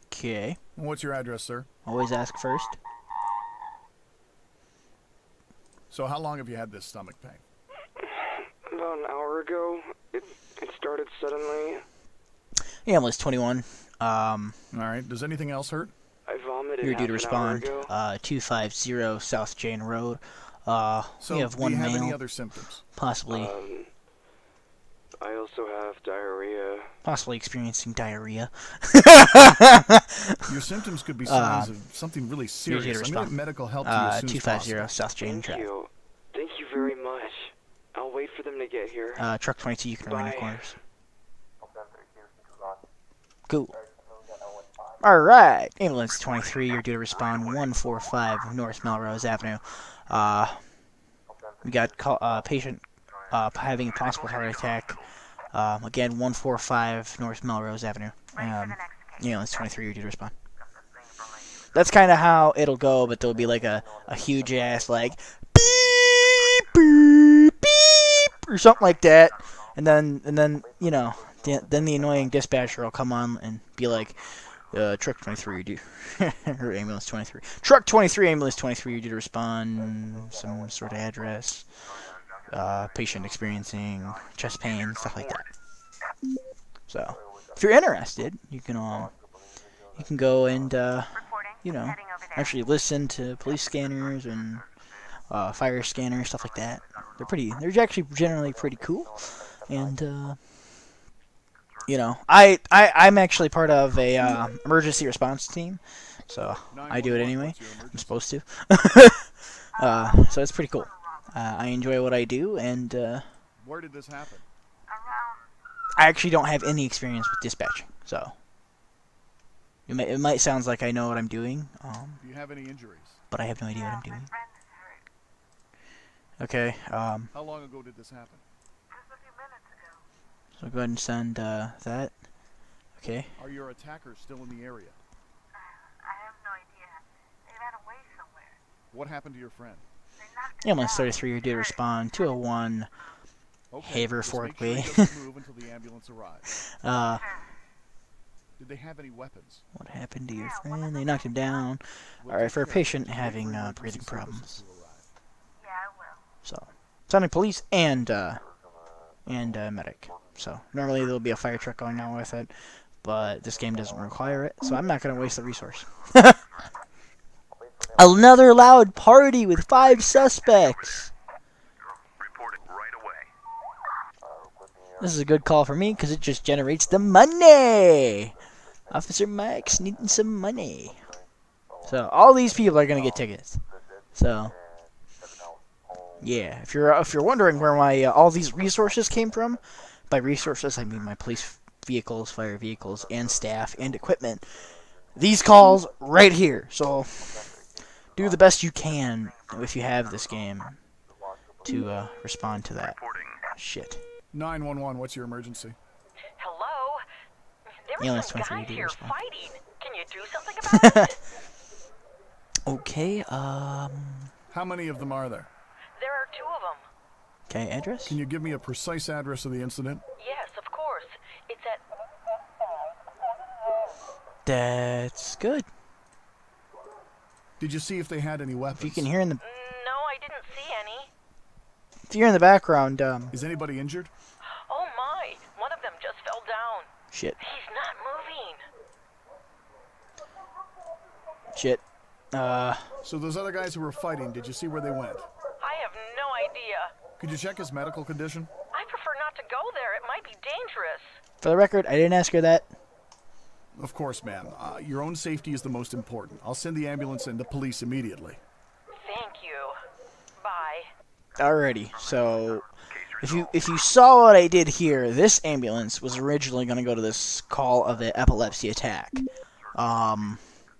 Okay. What's your address, sir? Always ask first. So how long have you had this stomach pain? About an hour ago. It started suddenly. Ambulance 21. Alright, does anything else hurt? I vomited You're due to half an hour respond. ago. 250 South Jane Road. So, we have one do you have male, any other symptoms? possibly I also have diarrhea. experiencing diarrhea. Your symptoms could be signs of something really You're due to serious. I'm going to respond. get medical help to you as soon as 250 possible. South Jane Thank Drive. you. Thank you very much. I'll wait for them to get here. Truck 22, you can run your Bye. corners. Cool. Alright, ambulance 23, you're due to respond 145 North Melrose Avenue. We got patient having a possible heart attack. Again, 145 North Melrose Avenue. Ambulance 23, you're due to respond. That's kind of how it'll go, but there'll be like a huge ass like beep, beep, beep, or something like that, and then then the annoying dispatcher will come on and be like, truck 23, you do, or ambulance 23, truck 23, ambulance 23, you do to respond, some sort of address, patient experiencing chest pain, stuff like that. So, if you're interested, you can go and actually listen to police scanners and fire scanners, stuff like that. They're actually generally pretty cool, and I'm actually part of a emergency response team, so I do it anyway. I'm supposed to. So it's pretty cool. I enjoy what I do, and Where did this happen? I actually don't have any experience with dispatching, so It might sound like I know what I'm doing, Do you have any injuries? but I have no idea what I'm doing. Okay, How long ago did this happen? so go ahead and send that. Okay. Are your attackers still in the area? I have no idea. They ran away somewhere. What happened to your friend? Ambulance 33 did respond. 201 Okay, Haverford just make Way. sure he doesn't move until the ambulance arrives. Did they have any weapons? What happened to your friend? They knocked him down. We'll Alright, take for a care of it. patient Just wait having for emergency breathing services problems. to arrive. Yeah, I will. So, sounding police and medic. So, normally there'll be a fire truck going on with it, but this game doesn't require it, so I'm not going to waste the resource. Another loud party with 5 suspects. Reporting right away. This is a good call for me because it just generates the money. Officer Mike's needing some money. So all these people are gonna get tickets. So yeah, if you're wondering where my all these resources came from, by resources I mean my police vehicles, fire vehicles, and staff and equipment. These calls right here. So do the best you can if you have this game to respond to that shit. 911, what's your emergency? Hello? There Yeah, were that's some 23 guys to here respond. fighting. Can you do something about it? Okay, How many of them are there? There are 2 of them. okay, address? Can you give me a precise address of the incident? Yes, of course. It's at... That's good. Did you see if they had any weapons? If you can hear in the No, I didn't see any. if you hear in the background, Is anybody injured? Oh my, one of them just fell down. shit, He's not moving. shit. So those other guys who were fighting, did you see where they went? I have no idea. Could you check his medical condition? I prefer not to go there. It might be dangerous. For the record, I didn't ask her that. Of course, ma'am. Your own safety is the most important. I'll send the ambulance and the police immediately. Thank you. Bye. Alrighty, so if you saw what I did here, this ambulance was originally going to go to this call of the epilepsy attack.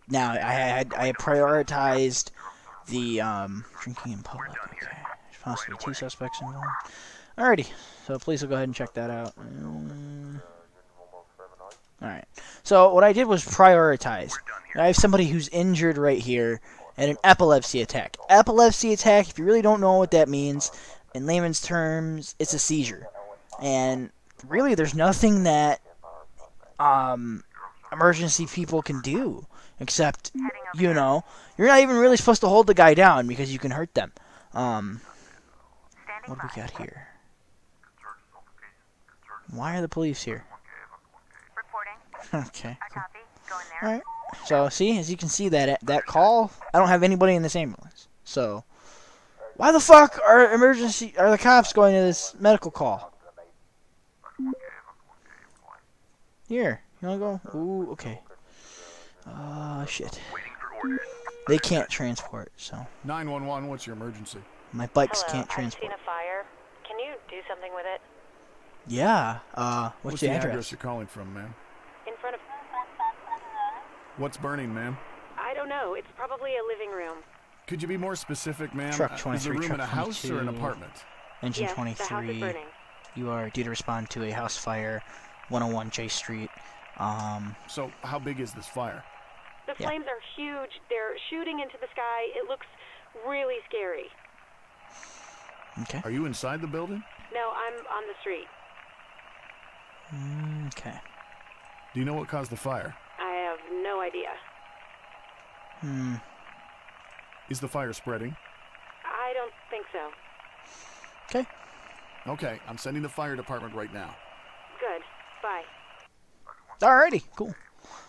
Now I had prioritized the drinking in public. Okay, there's possibly 2 suspects involved. Alrighty, so police will go ahead and check that out. Alright, so what I did was prioritize. I have somebody who's injured right here and an epilepsy attack. Epilepsy attack, if you really don't know what that means, in layman's terms, it's a seizure. And really, there's nothing that emergency people can do except, you know, you're not even really supposed to hold the guy down because you can hurt them. What do we got here? Why are the police here? Okay. Cool. Alright. So, see, as you can see, that call, I don't have anybody in this ambulance. So, why the fuck are the cops going to this medical call? Here, you wanna go? Ooh, okay. Shit. They can't transport, so 911, what's your emergency? my bikes Hello, can't I've transport. seen a fire. Can you do something with it? Yeah. What's the address address? you're calling from, ma'am? In front of... What's burning, ma'am? I don't know. It's probably a living room. Could you be more specific, ma'am? Truck Is 23, the room truck in a house or an 22. apartment? Engine Yes, the house is 23. burning. You are due to respond to a house fire, 101 J Street. So, how big is this fire? The Yeah. flames are huge. They're shooting into the sky. It looks really scary. Okay. Are you inside the building? No, I'm on the street. Okay. Do you know what caused the fire? I have no idea. Is the fire spreading? I don't think so. Okay. Okay, I'm sending the fire department right now. Good. Bye. Alrighty, cool.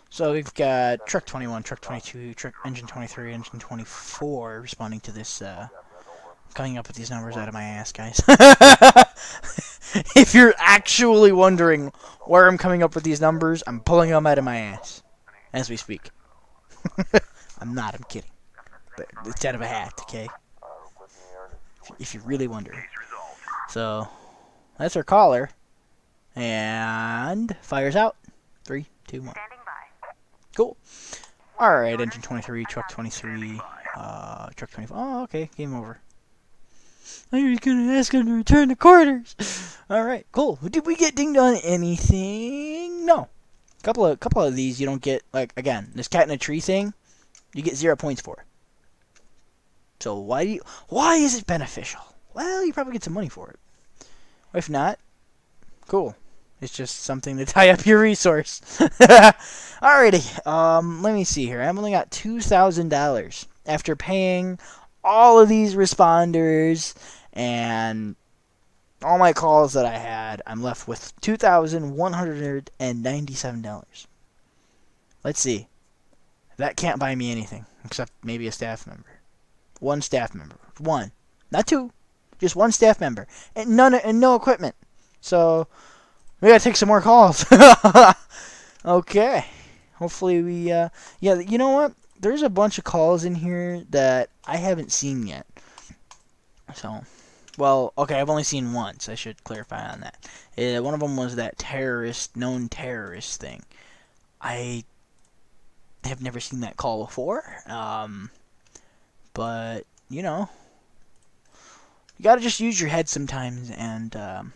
So we've got truck 21, truck 22, truck engine 23, engine 24 responding to this. Coming up with these numbers out of my ass, guys. If you're actually wondering where I'm coming up with these numbers, I'm pulling them out of my ass as we speak. I'm not. I'm kidding. But it's out of a hat, okay? If you're really wondering. So that's our caller, and fires out. 3, 2, 1. Cool. Alright, engine 23, truck 23, truck 24. Oh, okay, game over. I was gonna ask him to return the quarters. Alright, cool. Did we get dinged on anything? No. Couple of these you don't get, like, again, this cat in a tree thing, you get 0 points for. So why is it beneficial? Well, you probably get some money for it. If not, cool. It's just something to tie up your resource. Alrighty, let me see here. I've only got $2,000 after paying all of these responders and all my calls that I had. I'm left with $2,197. Let's see. That can't buy me anything except maybe a staff member. One staff member. One. Not two. Just one staff member. And no equipment. So we gotta take some more calls. Okay. Hopefully we yeah, you know what? There's a bunch of calls in here that I haven't seen yet. So, well, okay, I've only seen once. I should clarify on that. One of them was that known terrorist thing. I have never seen that call before. But, you know, you gotta just use your head sometimes, and you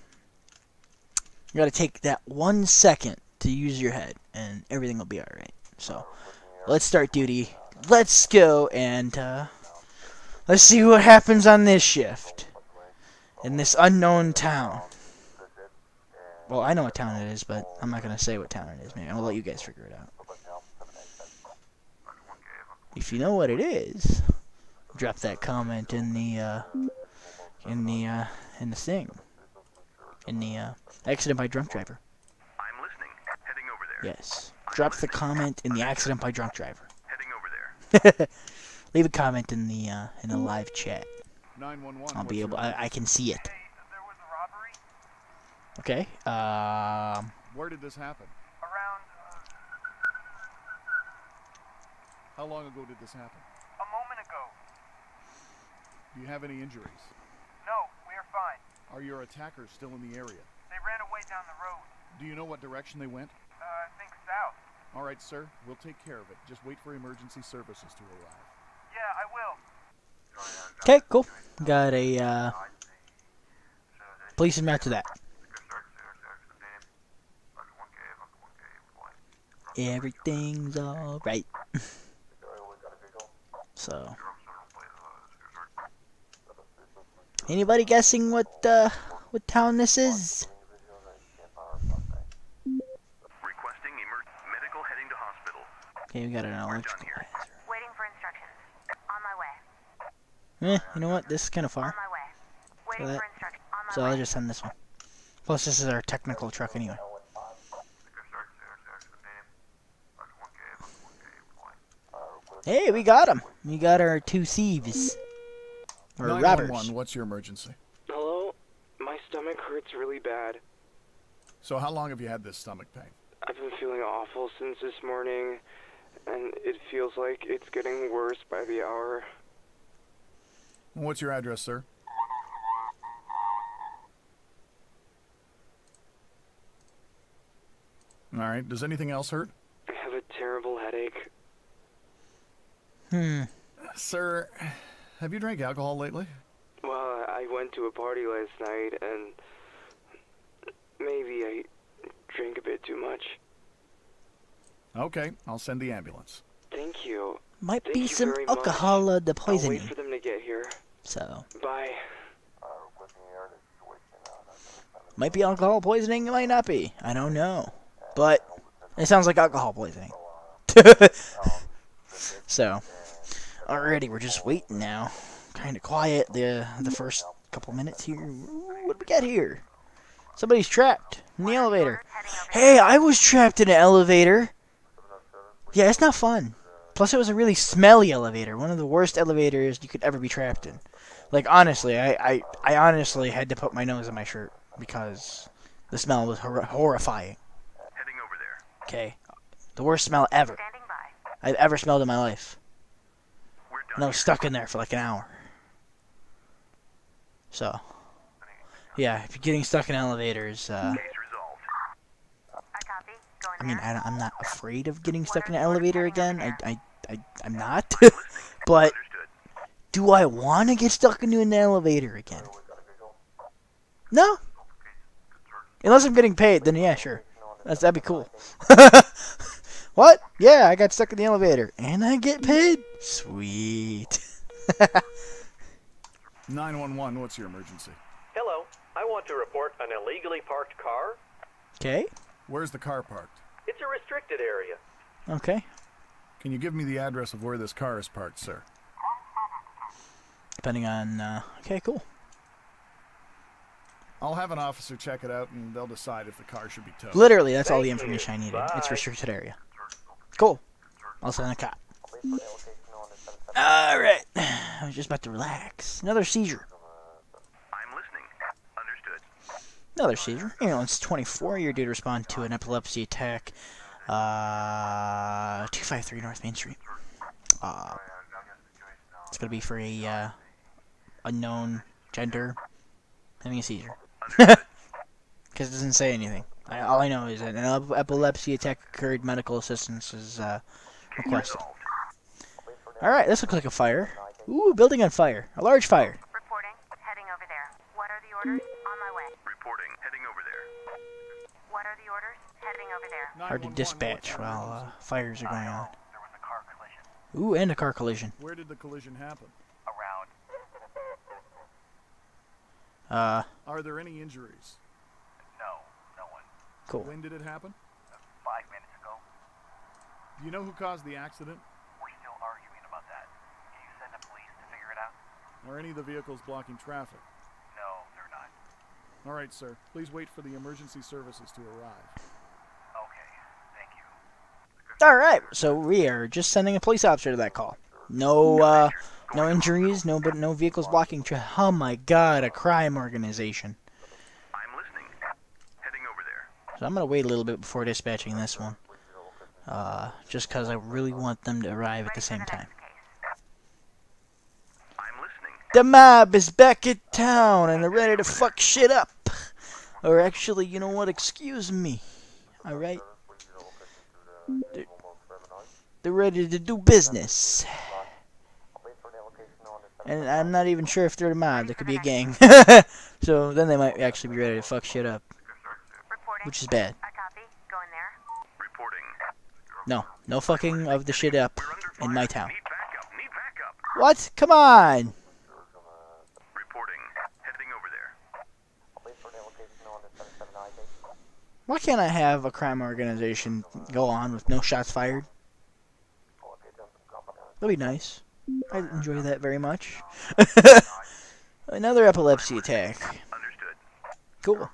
gotta take that 1 second to use your head, and everything will be alright. So, let's start duty. Let's go, and let's see what happens on this shift. In this unknown town. Well, I know what town it is, but I'm not gonna say what town it is. Maybe I'll let you guys figure it out. If you know what it is, drop that comment in the thing. In the accident by drunk driver. I'm listening. Heading over there. Yes. Drop the comment in the accident by drunk driver. Heading over there. Leave a comment in the live chat. 911. I'll be able. I can see it. There was a robbery Okay. Where did this happen? around How long ago did this happen? a moment ago. Do you have any injuries? No, we are fine. Are your attackers still in the area? They ran away down the road. Do you know what direction they went? I think south. All right, sir. We'll take care of it. Just wait for emergency services to arrive. Yeah, I will. Okay. Cool. Got a police after that. Everything's all right. So, anybody guessing what town this is? Requesting medical heading to hospital. Okay, we got an electrical. Waiting for instructions. On my way. You know what? This is kind of far. On my way. Waiting that- for instructions. On my So way. I'll just send this one. Plus, this is our technical truck anyway. Hey, we got him. We got our two thieves. Or 911, robbers. what's your emergency? Hello? My stomach hurts really bad. So how long have you had this stomach pain? I've been feeling awful since this morning, and it feels like it's getting worse by the hour. What's your address, sir? All right. Does anything else hurt? I have a terrible headache. Sir, have you drank alcohol lately? Well, I went to a party last night, and maybe I drank a bit too much. Okay, I'll send the ambulance. Thank you. Might Thank be you some very much. alcohol the I'll wait poisoning. for them to get here. So, Bye. might be alcohol poisoning, it might not be. I don't know. But, it sounds like alcohol poisoning. So, alrighty, we're just waiting now. Kind of quiet the first couple minutes here. What do we got here? Somebody's trapped in the elevator. Hey, I was trapped in an elevator. Yeah, it's not fun. Plus, it was a really smelly elevator. One of the worst elevators you could ever be trapped in. Like, honestly, I honestly had to put my nose in my shirt because the smell was horrifying. Heading over there. Okay? The worst smell ever Standing by. I've ever smelled in my life. We're done. And I was stuck in there for like an hour. So, yeah, if you're getting stuck in elevators, Case resolved. I copy. Going mean, I'm not afraid of getting stuck in an elevator again. I'm not. But do I want to get stuck into an elevator again? No. Unless I'm getting paid, then yeah, sure. That'd be cool. What? Yeah, I got stuck in the elevator. And I get paid? Sweet. 911, what's your emergency? Hello. I want to report an illegally parked car. Okay. Where's the car parked? It's a restricted area. Okay. Can you give me the address of where this car is parked, sir? Depending on, okay, cool. I'll have an officer check it out, and they'll decide if the car should be towed. Literally, that's all the information I needed. It's restricted area. Cool. I'll send a cop. Alright. I was just about to relax. Another seizure. I'm listening. Understood. Another seizure. Ambulance 24. You're due to respond to an epilepsy attack. 253 North Main Street. It's gonna be for a unknown gender having a seizure. Because it doesn't say anything. All I know is that an epilepsy attack occurred. Medical assistance is requested. Alright, this looks like a fire. Ooh, building on fire. A large fire. Reporting. Heading over there. What are the orders? On my way. Reporting. Heading over there. What are the orders? Heading over there. Hard to dispatch while fires are going on. There was a car collision. Ooh, and a car collision. Where did the collision happen? Around. Are there any injuries? No. No one. Cool. When did it happen? 5 minutes ago. Do you know who caused the accident? We're still arguing about that. Can you send the police to figure it out? Are any of the vehicles blocking traffic? No, they're not. All right, sir. Please wait for the emergency services to arrive. Okay. Thank you. Alright, so we are just sending a police officer to that call. No, no injuries, no vehicles blocking traffic. Oh my god, a crime organization. I'm listening. Heading over there. So I'm gonna wait a little bit before dispatching this one. Just because I really want them to arrive at the same time. I'm listening. The mob is back in town and they're ready to fuck shit up. Or actually, you know what? Excuse me. Alright? They're ready to do business. And I'm not even sure if they're the mob. They could be a gang. So then they might actually be ready to fuck shit up. Which is bad. I copy. Going there. Reporting. No. No fucking of the shit up in my town. Need backup. Need backup. What? Come on! Reporting. Heading over there. Why can't I have a crime organization go on with no shots fired? That'd be nice. I'd enjoy that very much. Another epilepsy attack. Understood. Cool.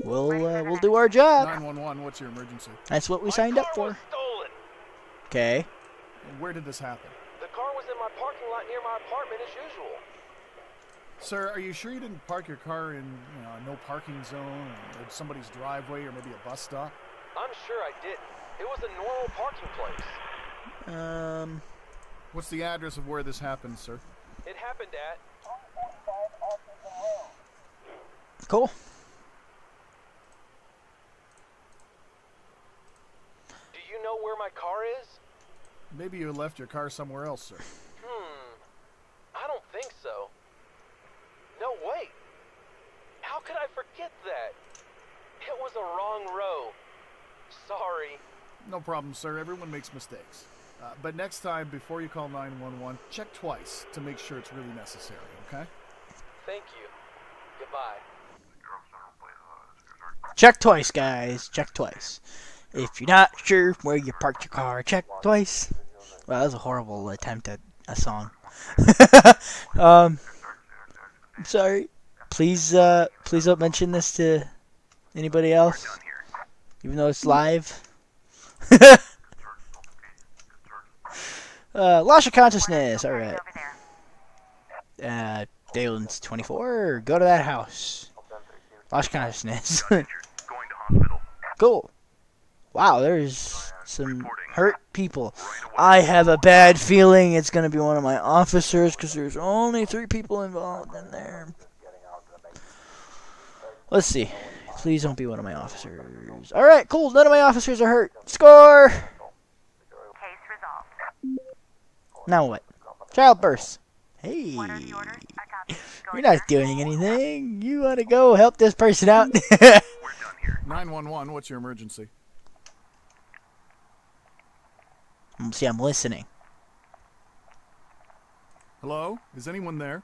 We'll do our job. 911, what's your emergency? That's what we signed up for. Stolen. Okay. Where did this happen? The car was in my parking lot near my apartment as usual. Sir, are you sure you didn't park your car in a no parking zone or somebody's driveway or maybe a bus stop? I'm sure I didn't. It was a normal parking place. What's the address of where this happened, sir? It happened at... Cool. Do you know where my car is? Maybe you left your car somewhere else, sir. I don't think so. No, wait. How could I forget that? It was a wrong row. Sorry. No problem, sir. Everyone makes mistakes. But next time, before you call 911, check twice to make sure it's really necessary, okay? Thank you. Goodbye. Check twice, guys. Check twice. If you're not sure where you parked your car, check twice. Wow, that was a horrible attempt at a song. I'm sorry. Please don't mention this to anybody else, even though it's live. Loss of consciousness. All right. Dalen's 24. Go to that house. Lost consciousness. Going to hospital. Cool. Wow, there's some hurt people. I have a bad feeling it's going to be one of my officers because there's only 3 people involved in there. Let's see. Please don't be one of my officers. Alright, cool. None of my officers are hurt. Score! Case resolved. Now what? Childbirth. Hey. What are the orders? I copy. You're not doing anything. You want to go help this person out? We're done here. 911, what's your emergency? See, I'm listening. Hello? Is anyone there?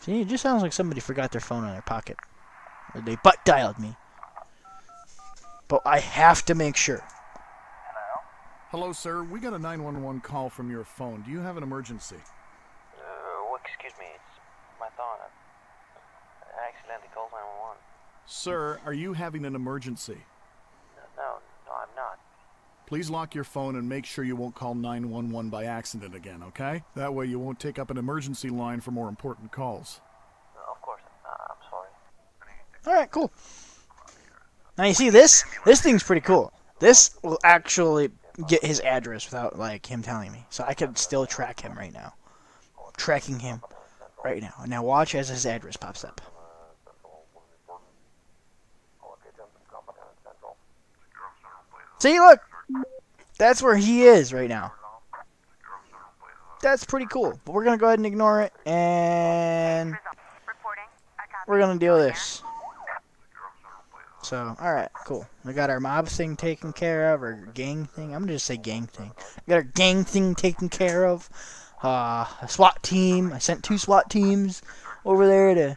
See, it just sounds like somebody forgot their phone in their pocket. Or they butt dialed me. But I have to make sure. Hello, sir. We got a 911 call from your phone. Do you have an emergency? Excuse me, it's my thought. I accidentally called 911. Sir, are you having an emergency? No, I'm not. Please lock your phone and make sure you won't call 911 by accident again, okay? That way you won't take up an emergency line for more important calls. Of course, I'm sorry. Alright, cool. Now you see this? This thing's pretty cool. This will actually get his address without, like, him telling me. So I could still track him right now. Tracking him right now. Now watch as his address pops up. See, look! That's where he is right now. That's pretty cool. But we're going to go ahead and ignore it. And we're going to deal with this. So, alright, cool. We got our mob thing taken care of, or gang thing. I'm going to just say gang thing. We got our gang thing taken care of. A SWAT team. I sent 2 SWAT teams over there to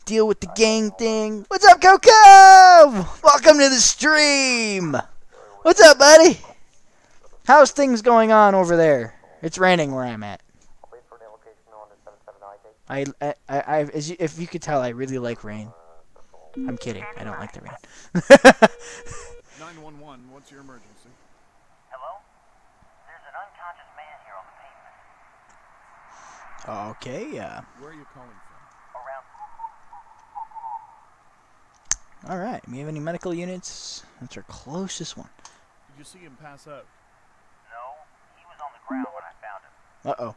deal with the gang thing. What's up, Coco? Welcome to the stream. What's up, buddy? How's things going on over there? It's raining where I'm at. If you could tell, I really like rain. I'm kidding. I don't like the rain. 911, what's your emergency? Hello? There's an unconscious man here on the pavement. Okay, Where are you calling from? Around. alright. We have any medical units? That's our closest one. Did you see him pass out? No, he was on the ground when I found him. Uh-oh.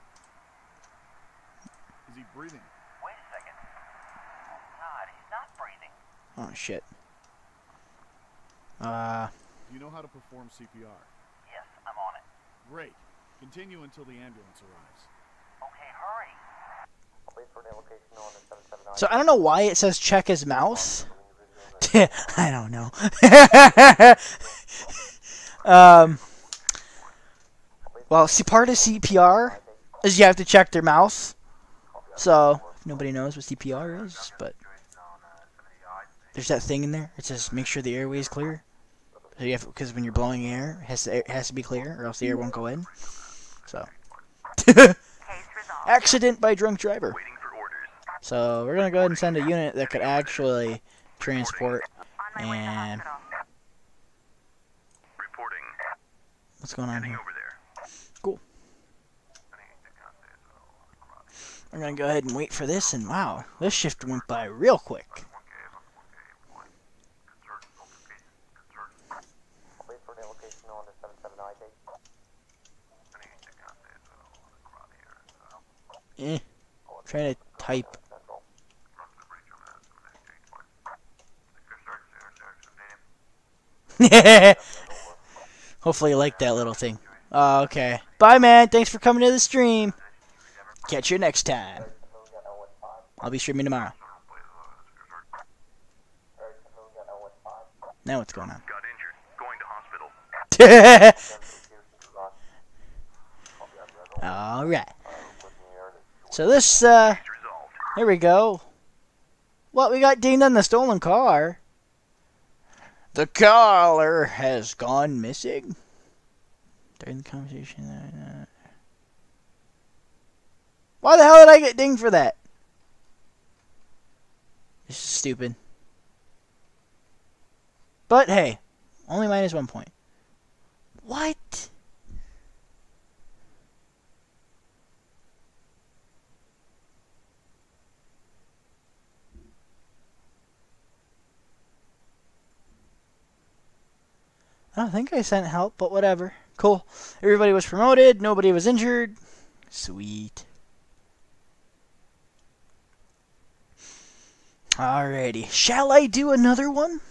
Is he breathing? Wait a second. God, he's not breathing. Oh, shit. Do you know how to perform CPR? Yes, I'm on it. Great. Continue until the ambulance arrives. Okay, hurry. So I don't know why it says check his mouth. I don't know. Well, see, part of CPR is you have to check their mouth. So nobody knows what CPR is, but there's that thing in there. It says make sure the airway is clear. So you have, because when you're blowing air, it has to be clear, or else the air won't go in. So accident by drunk driver. So we're gonna go ahead and send a unit that could actually transport. And what's going on here? Cool. We're gonna go ahead and wait for this, and wow, this shift went by real quick. Trying to type. Hopefully you like that little thing. Okay. Bye, man. Thanks for coming to the stream. Catch you next time. I'll be streaming tomorrow. Now what's going on? Got injured. Going to hospital. Alright. So this, here we go. What, we got dinged on the stolen car. The caller has gone missing. During the conversation. Why the hell did I get dinged for that? This is stupid. But hey, only minus 1 point. What? I don't think I sent help, but whatever. Cool. Everybody was promoted. Nobody was injured. Sweet. Alrighty. Shall I do another one?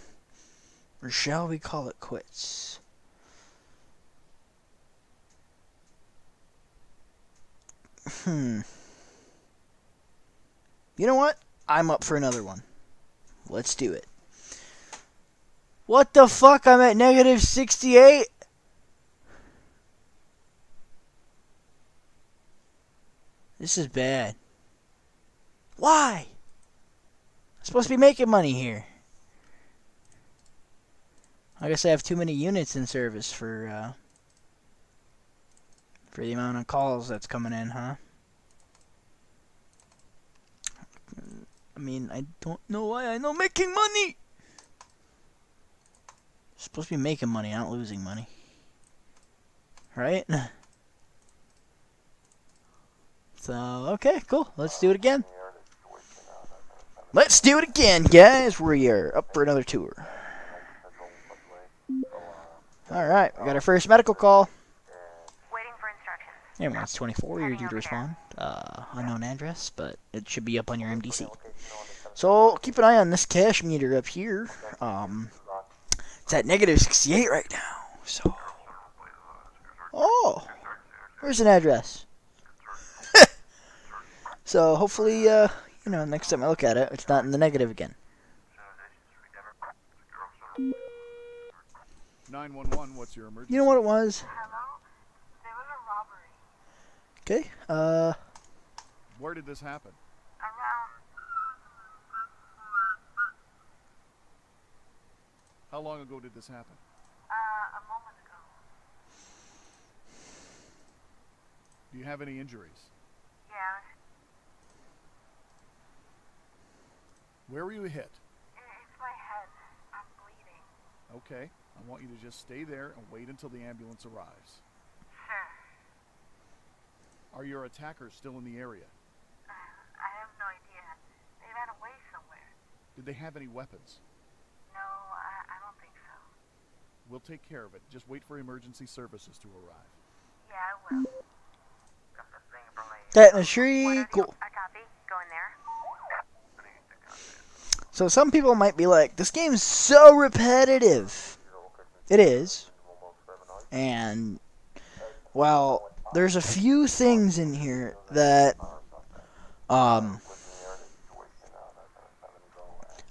Or shall we call it quits? You know what? I'm up for another one. Let's do it. What the fuck? I'm at negative 68? This is bad. Why? I'm supposed to be making money here. I guess I have too many units in service for the amount of calls that's coming in, huh? I mean, I don't know why I'm not making money. I'm supposed to be making money, not losing money. Right? So, okay, cool. Let's do it again. Let's do it again, guys. We are up for another tour. Alright, we got our first medical call. Waiting for instructions. Ambulance 24, you're due to respond. Unknown address, but it should be up on your MDC. So, keep an eye on this cash meter up here. It's at negative 68 right now. So, oh, where's an address? So, hopefully, you know, next time I look at it, it's not in the negative again. 911, what's your emergency? You know what it was? Hello? There was a robbery. Okay, Where did this happen? Around. How long ago did this happen? A moment ago. Do you have any injuries? Yeah. Where were you hit? It's my head. I'm bleeding. Okay, I want you to just stay there and wait until the ambulance arrives. Sure. Are your attackers still in the area? I have no idea. They ran away somewhere. Did they have any weapons? No, I don't think so. We'll take care of it. Just wait for emergency services to arrive. Yeah, I will. that in a tree, cool. I copy. Go in there. So some people might be like, this game's so repetitive. It is. And, well, there's a few things in here that, a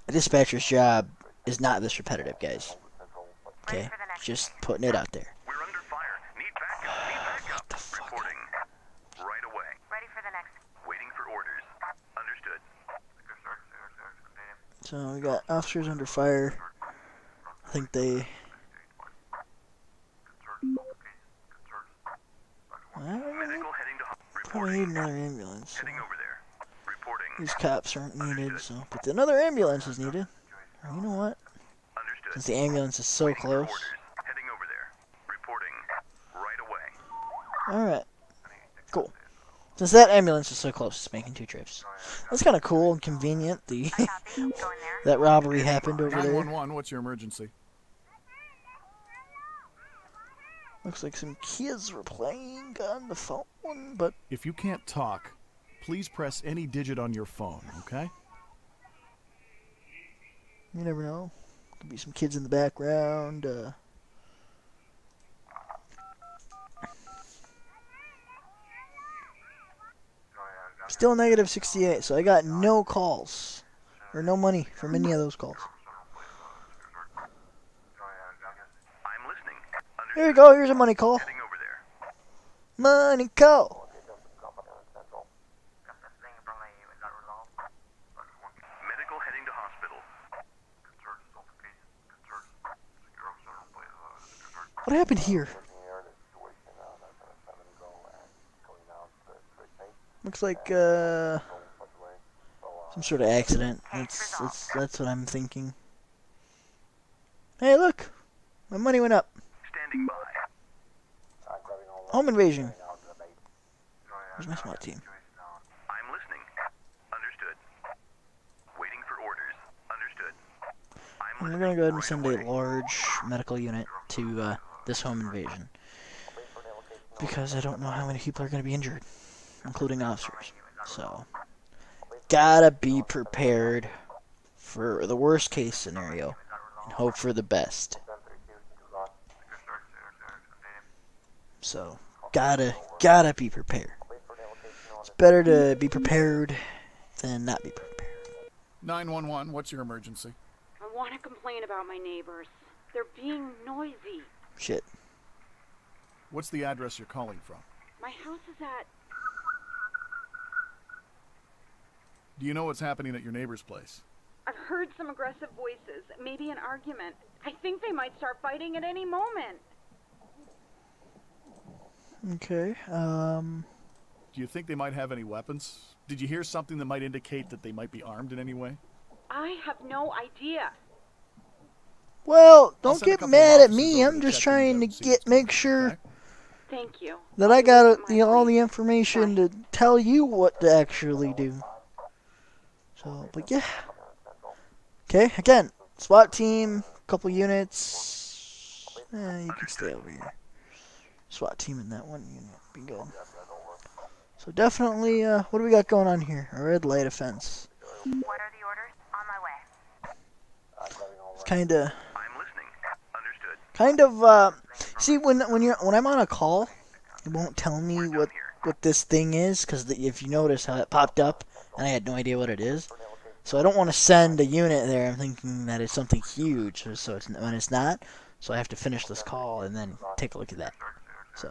dispatcher's job is not this repetitive, guys. Okay? Just putting it out there. We're under fire. Need backup. What the fuck? Reporting. Right away. Ready for the next. Waiting for orders. Understood. So we got officers under fire. I think they... Medical heading to probably need another ambulance. So heading over there. Reporting. these cops aren't needed, so... But another ambulance is needed. Or you know what? Understood. Since the ambulance is so close. Orders. Heading over there. Reporting. Right away. Alright. Cool. Since that ambulance is so close, it's making 2 trips. That's kind of cool and convenient. The Copy. Go in there. that robbery happened over there. 911, what's your emergency? Looks like some kids were playing on the phone, but... If you can't talk, please press any digit on your phone, okay? You never know. Could be some kids in the background. Still negative 68, so I got no calls. Or no money from any of those calls. I'm listening. Here we go, here's a money call. Heading over there. Money call. Medical heading to hospital. What happened here? Looks like some sort of accident. That's what I'm thinking. Hey, look, my money went up. Standing by. Home invasion. Where's my SWAT team? I'm listening. Understood. Waiting for orders. Understood. I'm And we're listening. gonna go ahead and send a large medical unit to this home invasion because I don't know how many people are gonna be injured, including officers. So, gotta be prepared for the worst case scenario and hope for the best. So, gotta be prepared. It's better to be prepared than not be prepared. 911, what's your emergency? I want to complain about my neighbors. They're being noisy. Shit. What's the address you're calling from? My house is at... Do you know what's happening at your neighbor's place? I've heard some aggressive voices, maybe an argument. I think they might start fighting at any moment. Okay, Do you think they might have any weapons? Did you hear something that might indicate that they might be armed in any way? I have no idea. well, I'll don't send a get couple mad of at me. officers over I'm to just check trying to things out, see what's make going on, sure okay? Thank you. that I got all the information to tell you what to actually do. So, but yeah. Okay, again, SWAT team, couple units. You can stay over here. SWAT team in that one unit. Be good. So definitely, what do we got going on here? A red light offense. What are the orders? On my way. It's kind of, I'm listening. Understood. see when I'm on a call, it won't tell me what this thing is, because if you notice how it popped up and I had no idea what it is. So I don't want to send a unit there. I'm thinking that it's something huge, so it's when it's not. So I have to finish this call and then take a look at that. So,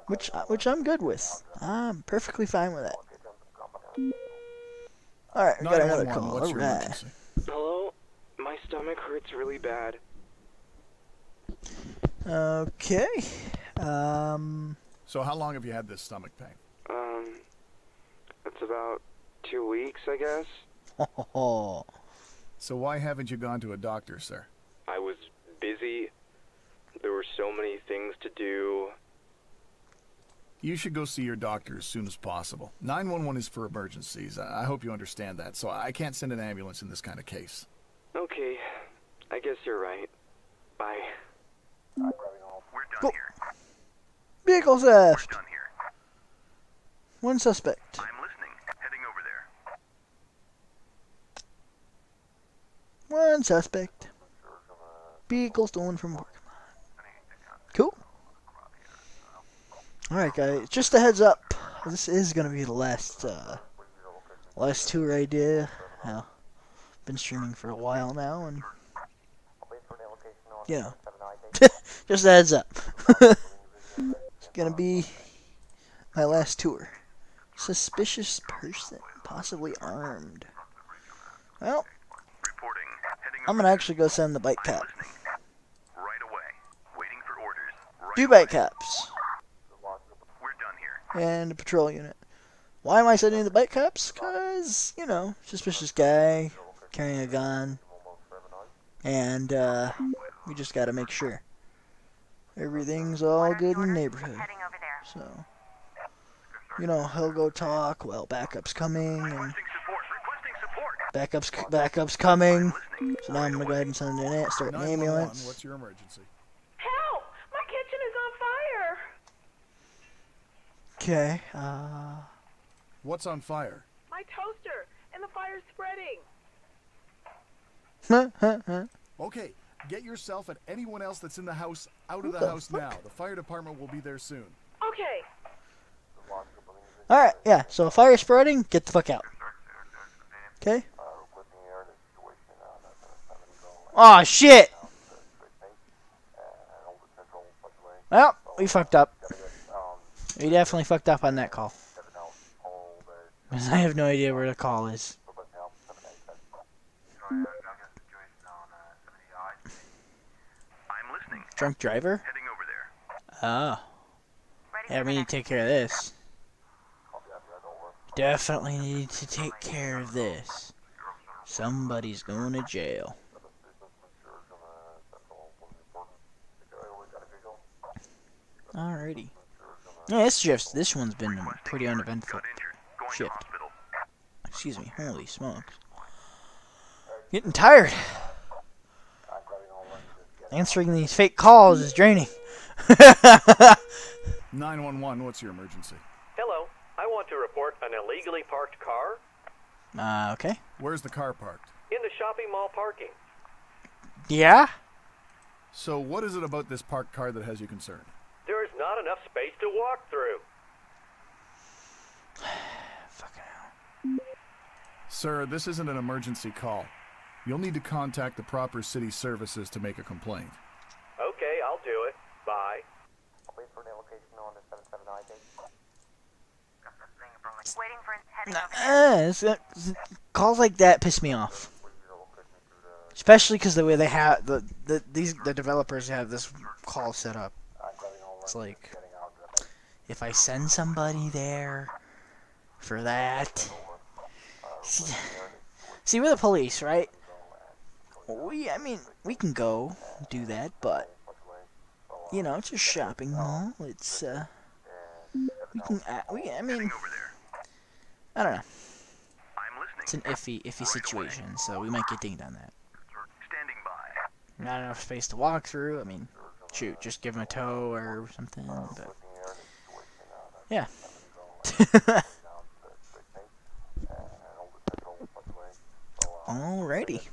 which I'm good with. I'm perfectly fine with that. All right, we got another 911, call. what's All your right. emergency? Hello? My stomach hurts really bad. Okay. So how long have you had this stomach pain? It's about 2 weeks, I guess. Oh. So why haven't you gone to a doctor, sir? I was busy. There were so many things to do. You should go see your doctor as soon as possible. 911 is for emergencies. I hope you understand that, so I can't send an ambulance in this kind of case. Okay, I guess you're right. Bye. We're done Go. here. Vehicle We're theft. done here. One suspect. I'm listening. Heading over there. One suspect. Vehicle stolen from parking lot. Cool. Alright guys, just a heads up. This is gonna be the last tour I did. Been streaming for a while now, and you know, just a heads up. It's gonna be my last tour. Suspicious person, possibly armed. Well, Reporting. Heading I'm over gonna actually go send the bike I'm cap. listening. Right away. Waiting for orders. Right Two away. bike caps We're done here. and a patrol unit. Why am I sending the bike caps? Cause, you know, suspicious guy carrying a gun, and we just gotta make sure everything's all good in the neighborhood. Heading over there. So, you know, he'll go talk. Well, backup's coming, and Requesting support. backup's coming. So now I'm gonna go ahead and send an start an 911, ambulance. what's your emergency? Help! My kitchen is on fire! Okay. What's on fire? My toaster, and the fire's spreading. Okay, get yourself and anyone else that's in the house out of What the the house fuck? now. The fire department will be there soon. Okay. All right. Yeah. So fire spreading. Get the fuck out. Okay. Oh shit. Well, we fucked up. We definitely fucked up on that call. 'Cause I have no idea where the call is. I'm listening. Drunk driver? Heading over there. Oh. Ready Yeah, for we the need to take care of this. Definitely need to take care of this. Somebody's going to jail. Alrighty. Yeah, this one's been a pretty uneventful Got injured. Going to shift. hospital. Excuse me. Holy smokes. Getting tired. Answering these fake calls is draining. 911, what's your emergency? Hello. I want to report an illegally parked car. Okay. Where's the car parked? In the shopping mall parking. Yeah? So what is it about this parked car that has you concerned? There is not enough space to walk through. Fucking hell. Sir, this isn't an emergency call. You'll need to contact the proper city services to make a complaint. Okay, I'll do it. Bye. Wait for the location on the 779 date. Waiting for heading Calls like that piss me off. Especially because the way they have the developers have this call set up. It's like, if I send somebody there for that, see, we're the police, right? I mean, we can go do that, but you know, it's a shopping mall. It's I mean, I don't know. It's an iffy situation, so we might get dinged on that. Standing by. Not enough space to walk through. I mean, shoot, just give him a tow or something. But yeah. Alrighty.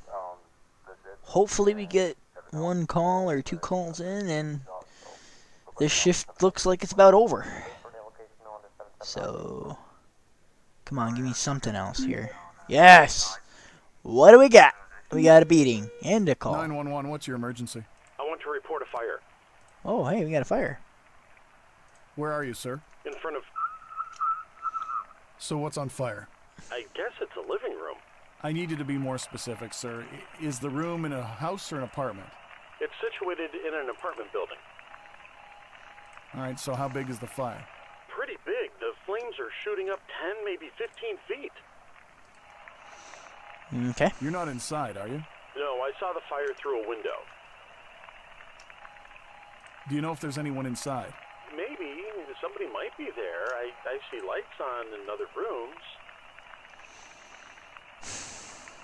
Hopefully we get one call or two calls in, and this shift looks like it's about over. So, come on, give me something else here. Yes! What do we got? We got a beating and a call. 911, what's your emergency? I want to report a fire. Oh, hey, we got a fire. Where are you, sir? In front of... So what's on fire? I guess it's a living room. I need you to be more specific, sir. Is the room in a house or an apartment? It's situated in an apartment building. Alright, so how big is the fire? Pretty big. The flames are shooting up 10, maybe 15 feet. Okay. You're not inside, are you? No, I saw the fire through a window. Do you know if there's anyone inside? Maybe. Somebody might be there. I see lights on in other rooms.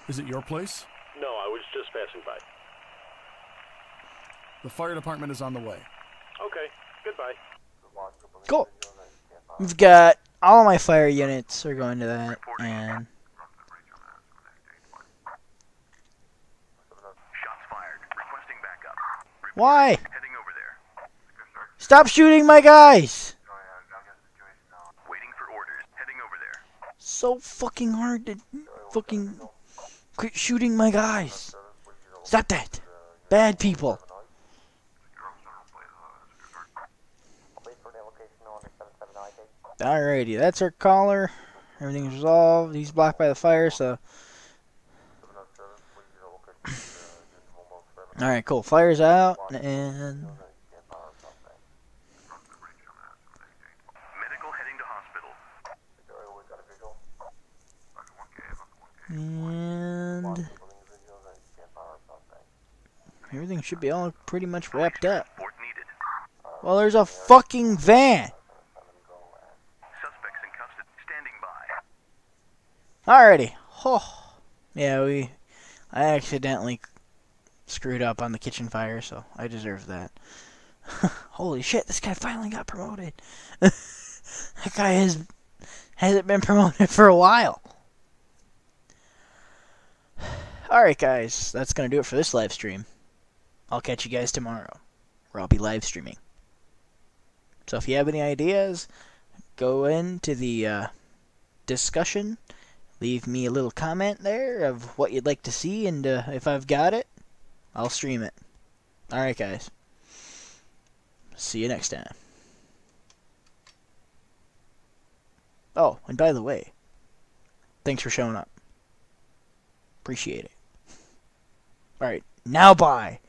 Is it your place? No, I was just passing by. The fire department is on the way. Okay, goodbye. Cool. We've got all of my fire units are going to that, and Shots fired. Requesting backup. why? Heading over there. Stop shooting my guys! Waiting for orders. Heading over there. So fucking hard to fucking quit shooting my guys. Stop that. Bad people. Alrighty, that's our caller. Everything's resolved. He's blocked by the fire, so. Alright, cool. Fire's out, and. Medical heading to hospital. And. Everything should be all pretty much wrapped up. Support needed. Well, there's a fucking van! Suspects in custody. Standing by. Alrighty. Oh. Yeah, I accidentally screwed up on the kitchen fire, so I deserve that. Holy shit, this guy finally got promoted. That guy hasn't been promoted for a while. Alright guys, that's gonna do it for this live stream. I'll catch you guys tomorrow, where I'll be live streaming. So if you have any ideas, go into the discussion, leave me a little comment there of what you'd like to see, and if I've got it, I'll stream it. Alright guys, see you next time. Oh, and by the way, thanks for showing up. Appreciate it. Alright, now bye.